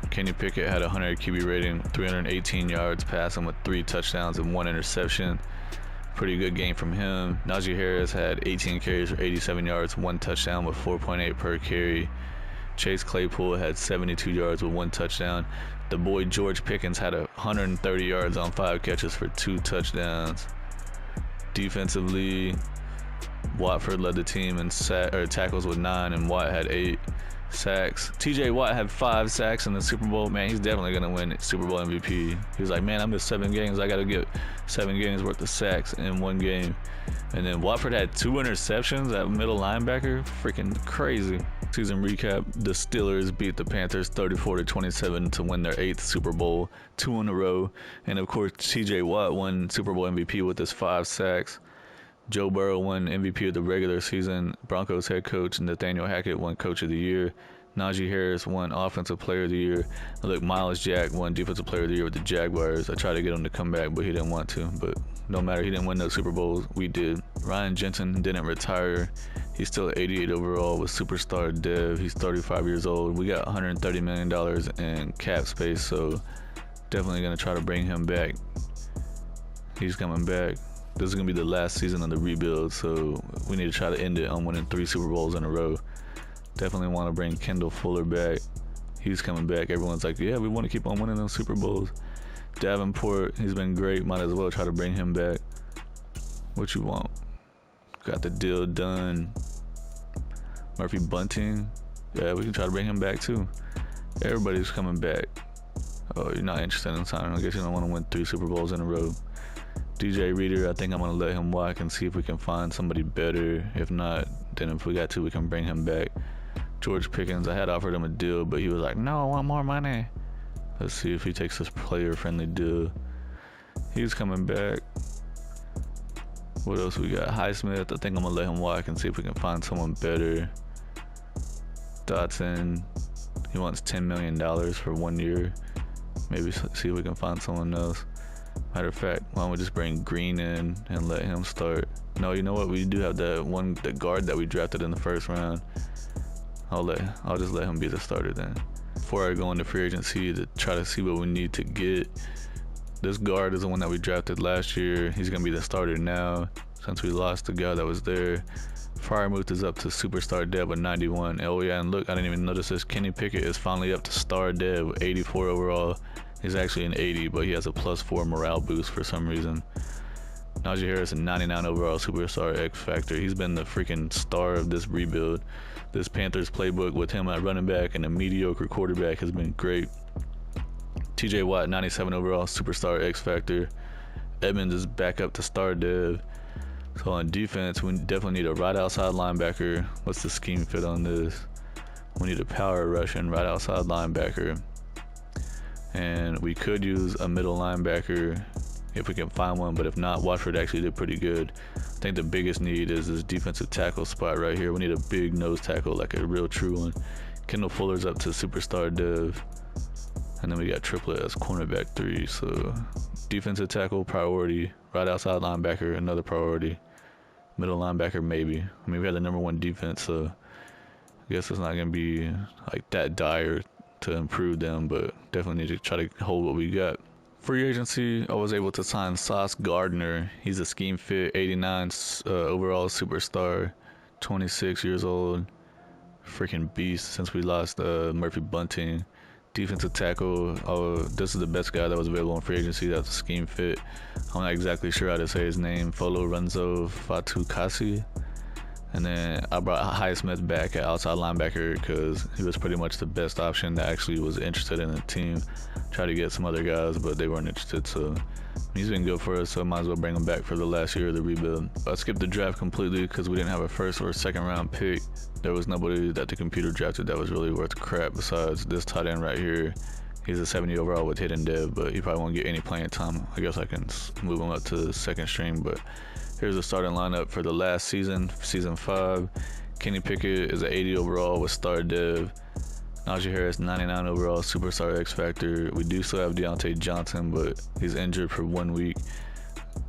Speaker 1: Kenny Pickett had a 100 QB rating, 318 yards passing with 3 touchdowns and 1 interception. Pretty good game from him. Najee Harris had 18 carries for 87 yards, 1 touchdown with 4.8 per carry. Chase Claypool had 72 yards with 1 touchdown. The boy George Pickens had 130 yards on 5 catches for 2 touchdowns. Defensively, Watford led the team in tackles with 9, and Watt had 8 sacks. TJ Watt had 5 sacks in the Super Bowl. Man, he's definitely gonna win Super Bowl MVP. He was like, man, I missed 7 games. I gotta get 7 games worth of sacks in 1 game. And then Watford had 2 interceptions at middle linebacker. Freaking crazy. Season recap: the Steelers beat the Panthers 34-27 to win their 8th Super Bowl, 2 in a row. And of course, TJ Watt won Super Bowl MVP with his 5 sacks. Joe Burrow won MVP of the regular season. Broncos head coach Nathaniel Hackett won Coach of the Year. Najee Harris won Offensive Player of the Year. And look, Miles Jack won Defensive Player of the Year with the Jaguars. I tried to get him to come back, but he didn't want to. But no matter, he didn't win those Super Bowls. We did. Ryan Jensen didn't retire. He's still 88 overall with superstar dev. He's 35 years old. We got $130 million in cap space, so definitely going to try to bring him back. He's coming back. This is going to be the last season of the rebuild, so we need to try to end it on winning 3 Super Bowls in a row. Definitely want to bring Kendall Fuller back. He's coming back. Everyone's like, yeah, we want to keep on winning those Super Bowls. Davenport, he's been great. Might as well try to bring him back. What you want? Got the deal done. Murphy Bunting. Yeah, we can try to bring him back too. Everybody's coming back. Oh, you're not interested in signing. I guess you don't want to win 3 Super Bowls in a row. DJ Reader, I think I'm going to let him walk and see if we can find somebody better. If not, then if we got to, we can bring him back. George Pickens, I had offered him a deal, but he was like, no, I want more money. Let's see if he takes this player-friendly deal. He's coming back. What else we got? Highsmith, I think I'm going to let him walk and see if we can find someone better. Dotson, he wants $10 million for 1 year. Maybe see if we can find someone else. Matter of fact, why don't we just bring Green in and let him start? No, you know what? We do have the guard that we drafted in the first round. I'll just let him be the starter then. Before I go into free agency to try to see what we need to get, this guard is the one that we drafted last year. He's gonna be the starter now since we lost the guy that was there. Freiermuth is up to superstar dev with 91. Oh yeah, and look, I didn't even notice this. Kenny Pickett is finally up to star dev with 84 overall. He's actually an 80, but he has a +4 morale boost for some reason. Najee Harris, a 99 overall superstar X Factor. He's been the freaking star of this rebuild. This Panthers playbook with him at running back and a mediocre quarterback has been great. TJ Watt, 97 overall superstar X Factor. Edmonds is back up to star dev. So on defense, we definitely need a right outside linebacker. What's the scheme fit on this? We need a power Russian right outside linebacker. and we could use a middle linebacker if we can find one, but if not, Watford actually did pretty good. I think the biggest need is this defensive tackle spot right here. We need a big nose tackle, like a real true one. Kendall Fuller's up to superstar dev, and then we got Triplet as cornerback 3. So defensive tackle priority, right outside linebacker another priority, middle linebacker maybe. I mean, we had the #1 defense, so I guess it's not gonna be like that dire to improve them, but definitely need to try to hold what we got. Free agency, I was able to sign Sauce Gardner. He's a scheme fit, 89 overall superstar, 26 years old, freaking beast since we lost Murphy Bunting. Defensive tackle, this is the best guy that was available in free agency. That's a scheme fit. I'm not exactly sure how to say his name. Folo Renzo Fatukasi. And then I brought Highsmith back at outside linebacker because he was pretty much the best option that actually was interested in the team. Tried to get some other guys, but they weren't interested, so he's been good for us, so I might as well bring him back for the last year of the rebuild. I skipped the draft completely because we didn't have a first or second round pick. There was nobody that the computer drafted that was really worth crap besides this tight end right here. He's a 70 overall with hidden dev, but he probably won't get any playing time. I guess I can move him up to the second string, but here's the starting lineup for the last season, season 5. Kenny Pickett is an 80 overall with star dev. Najee Harris, 99 overall, superstar X Factor. We do still have Deontay Johnson, but he's injured for 1 week.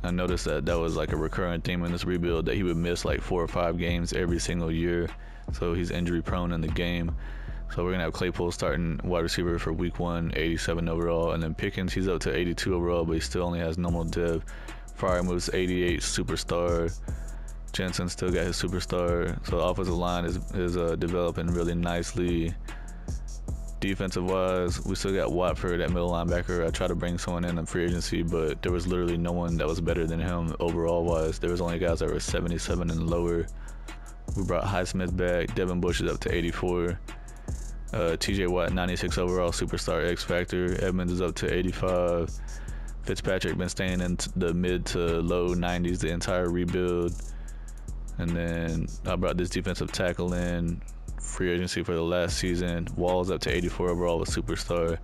Speaker 1: I noticed that was like a recurring theme in this rebuild, that he would miss like 4 or 5 games every single year. So he's injury prone in the game. So we're gonna have Claypool starting wide receiver for week 1, 87 overall. And then Pickens, he's up to 82 overall, but he still only has normal dev. Fryer moves 88 superstar. Jensen still got his superstar. So the offensive line is developing really nicely. Defensive wise, we still got Watford at middle linebacker. I tried to bring someone in free agency, but there was literally no one that was better than him overall wise. There was only guys that were 77 and lower. We brought Highsmith back. Devin Bush is up to 84. TJ Watt, 96 overall, superstar X Factor. Edmonds is up to 85. Fitzpatrick been staying in the mid to low 90s the entire rebuild. And then I brought this defensive tackle in free agency for the last season. Wall's up to 84 overall with superstar.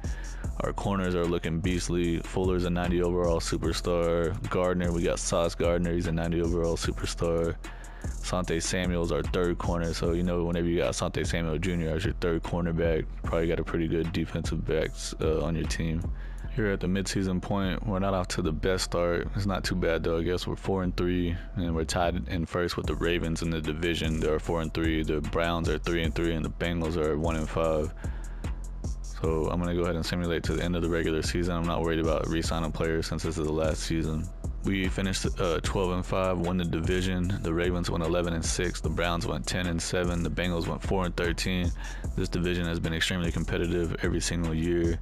Speaker 1: Our corners are looking beastly. Fuller's a 90 overall superstar. Gardner, we got Sauce Gardner, he's a 90 overall superstar. Asante Samuel's our third corner, so you know whenever you got Asante Samuel Jr. as your third cornerback, probably got a pretty good defensive backs on your team. Here at the midseason point, we're not off to the best start. It's not too bad though. I guess we're 4-3, and we're tied in first with the Ravens in the division. They're 4-3. The Browns are 3-3, and the Bengals are 1-5. So I'm gonna go ahead and simulate to the end of the regular season. I'm not worried about re-signing players since this is the last season. We finished 12-5, won the division. The Ravens went 11-6. The Browns went 10-7. The Bengals went 4-13. This division has been extremely competitive every single year.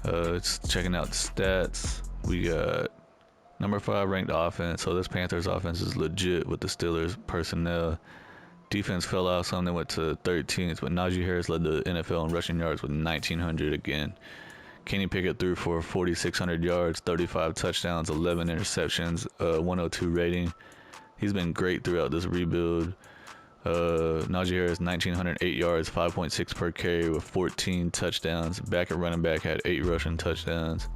Speaker 1: Just checking out the stats. We got number 5 ranked offense. So this Panthers offense is legit with the Steelers personnel. Defense fell out some. They went to 13th, but Najee Harris led the NFL in rushing yards with 1,900 again. Kenny Pickett threw for 4,600 yards, 35 touchdowns, 11 interceptions, 102 rating. He's been great throughout this rebuild. Najee Harris, 1,908 yards, 5.6 per carry with 14 touchdowns. Back at running back had 8 rushing touchdowns.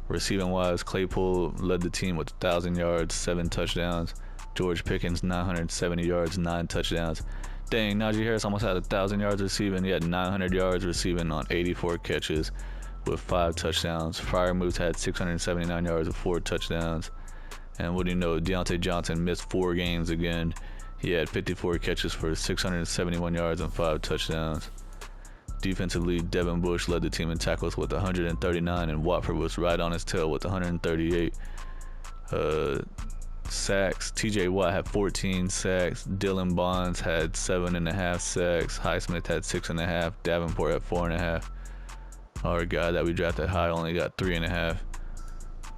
Speaker 1: Receiving wise, Claypool led the team with 1,000 yards, 7 touchdowns. George Pickens, 970 yards, 9 touchdowns. Dang, Najee Harris almost had 1,000 yards receiving. He had 900 yards receiving on 84 catches with 5 touchdowns. Fryer Moose had 679 yards with 4 touchdowns. And what do you know, Deontay Johnson missed 4 games again. He had 54 catches for 671 yards and 5 touchdowns. Defensively, Devin Bush led the team in tackles with 139, and Watford was right on his tail with 138. Sacks, TJ Watt had 14 sacks. Dylan Bonds had 7.5 sacks. Highsmith had 6.5. Davenport had 4.5. Our guy that we drafted high only got 3.5.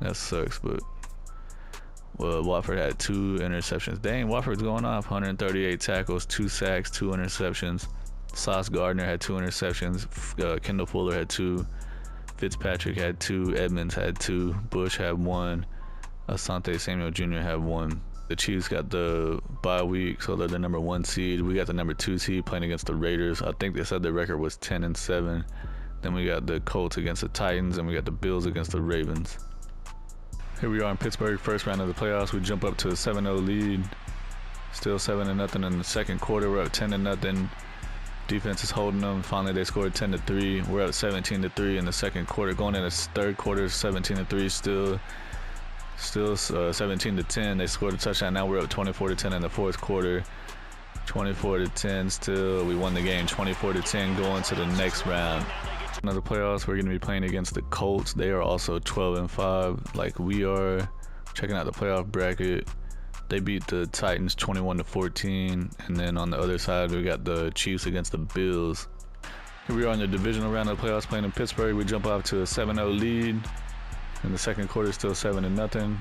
Speaker 1: That sucks, but Watford had 2 interceptions. Dang, Watford's going off. 138 tackles, 2 sacks, 2 interceptions. Sauce Gardner had 2 interceptions. Kendall Fuller had 2. Fitzpatrick had 2. Edmonds had 2. Bush had 1. Asante Samuel Jr. had 1. The Chiefs got the bye week, so they're the number 1 seed. We got the number 2 seed playing against the Raiders. I think they said their record was 10-7. Then we got the Colts against the Titans, and we got the Bills against the Ravens. Here we are in Pittsburgh, first round of the playoffs. We jump up to a 7-0 lead. Still 7-0 in the second quarter. We're up 10-0. Defense is holding them. Finally, they scored 10-3. We're up 17-3 in the second quarter. Going into the third quarter, 17-3. Still 17-10. They scored a touchdown. Now we're up 24-10 in the fourth quarter. 24-10. Still, we won the game. 24-10. Going to the next round. Another playoffs. We're going to be playing against the Colts. They are also 12-5, like we are. Checking out the playoff bracket. They beat the Titans 21-14, and then on the other side we got the Chiefs against the Bills. Here we are in the divisional round of the playoffs playing in Pittsburgh. We jump off to a 7-0 lead. In the second quarter, still 7-0.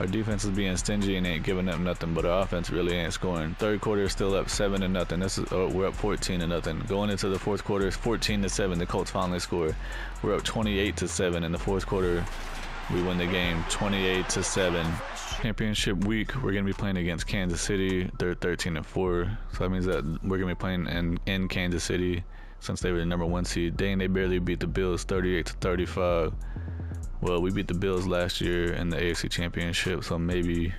Speaker 1: Our defense is being stingy and ain't giving up nothing, but our offense really ain't scoring. Third quarter, still up 7-0. This is we're up 14-0. Going into the fourth quarter, it's 14-7. The Colts finally score. We're up 28-7 in the fourth quarter. We win the game 28-7. Championship week, we're going to be playing against Kansas City. They're 13-4, so that means that we're going to be playing in Kansas City since they were the number 1 seed. Dang, they barely beat the Bills 38-35. Well, we beat the Bills last year in the AFC Championship, so maybe,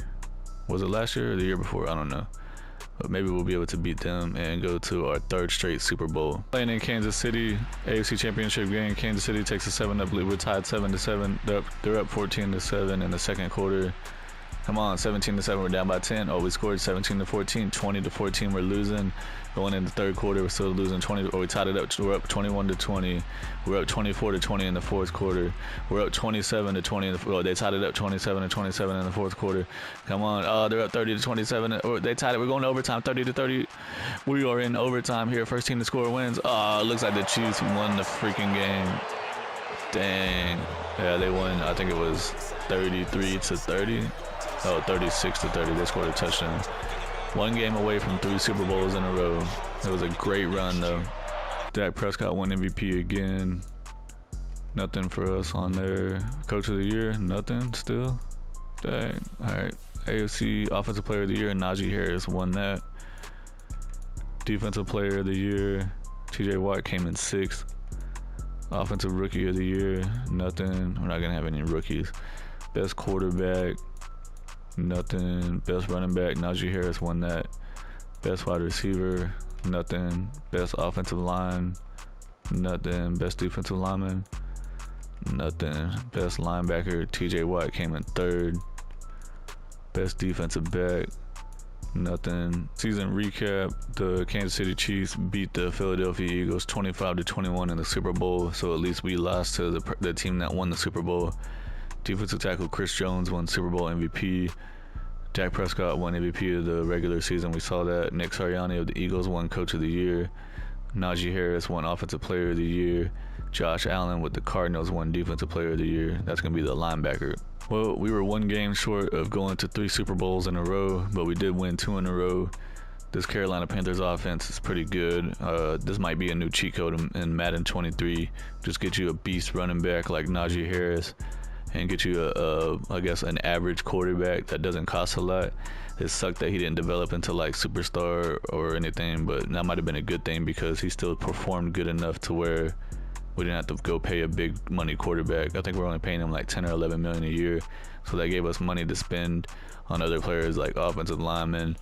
Speaker 1: was it last year or the year before? I don't know. But maybe we'll be able to beat them and go to our third straight Super Bowl. Playing in Kansas City, AFC Championship game. Kansas City takes a 7-up lead. We're tied 7-7. They're up 14-7 in the second quarter. Come on, 17-7. We're down by 10. Oh, we scored 17-14. 20-14. We're losing. Going in the third quarter, we're still losing 20. Or we tied it up. We're up 21-20. We're up 24-20 in the fourth quarter. We're up 27-20. They tied it up 27-27 in the fourth quarter. Come on. Oh, they're up 30-27. Or they tied it. We're going to overtime. 30-30. We are in overtime here. First team to score wins. Oh, it looks like the Chiefs won the freaking game. Dang. Yeah, they won. I think it was 33-30. Oh, 36-30. They scored a touchdown. One game away from 3 Super Bowls in a row. It was a great run, though. Dak Prescott won MVP again. Nothing for us on there. Coach of the Year, nothing still. Dang. All right. AFC Offensive Player of the Year, Najee Harris won that. Defensive Player of the Year, TJ Watt came in 6th. Offensive Rookie of the Year, nothing. We're not going to have any rookies. Best Quarterback, nothing. Best Running Back, Najee Harris won that. Best Wide Receiver, nothing. Best Offensive Line, nothing. Best Defensive Lineman, nothing. Best Linebacker, TJ Watt came in 3rd. Best Defensive Back, nothing. Season recap, the Kansas City Chiefs beat the Philadelphia Eagles 25-21 in the Super Bowl, so at least we lost to the team that won the Super Bowl. Defensive tackle Chris Jones won Super Bowl MVP. Dak Prescott won MVP of the regular season. We saw that. Nick Sirianni of the Eagles won Coach of the Year. Najee Harris won Offensive Player of the Year. Josh Allen with the Cardinals won Defensive Player of the Year. That's going to be the linebacker. Well, we were 1 game short of going to 3 Super Bowls in a row, but we did win 2 in a row. This Carolina Panthers offense is pretty good. This might be a new cheat code in Madden 23. Just get you a beast running back like Najee Harris and get you I guess an average quarterback that doesn't cost a lot. It sucked that he didn't develop into like superstar or anything, but that might have been a good thing because he still performed good enough to where we didn't have to go pay a big money quarterback. I think we're only paying him like 10 or 11 million a year, so that gave us money to spend on other players like offensive linemen,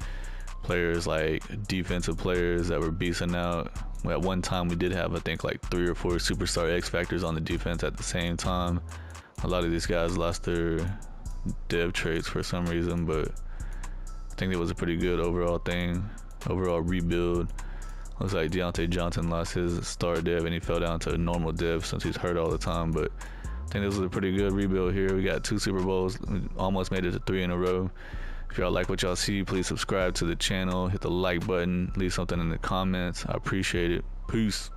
Speaker 1: players like defensive players that were beasting out. At one time we did have I think like 3 or 4 superstar X factors on the defense at the same time. A lot of these guys lost their dev traits for some reason, but I think it was a pretty good overall thing, overall rebuild. Looks like Deontay Johnson lost his star dev and he fell down to a normal dev since he's hurt all the time, but I think this was a pretty good rebuild here. We got 2 Super Bowls, we almost made it to 3 in a row. If y'all like what y'all see, please subscribe to the channel, hit the like button, leave something in the comments. I appreciate it. Peace.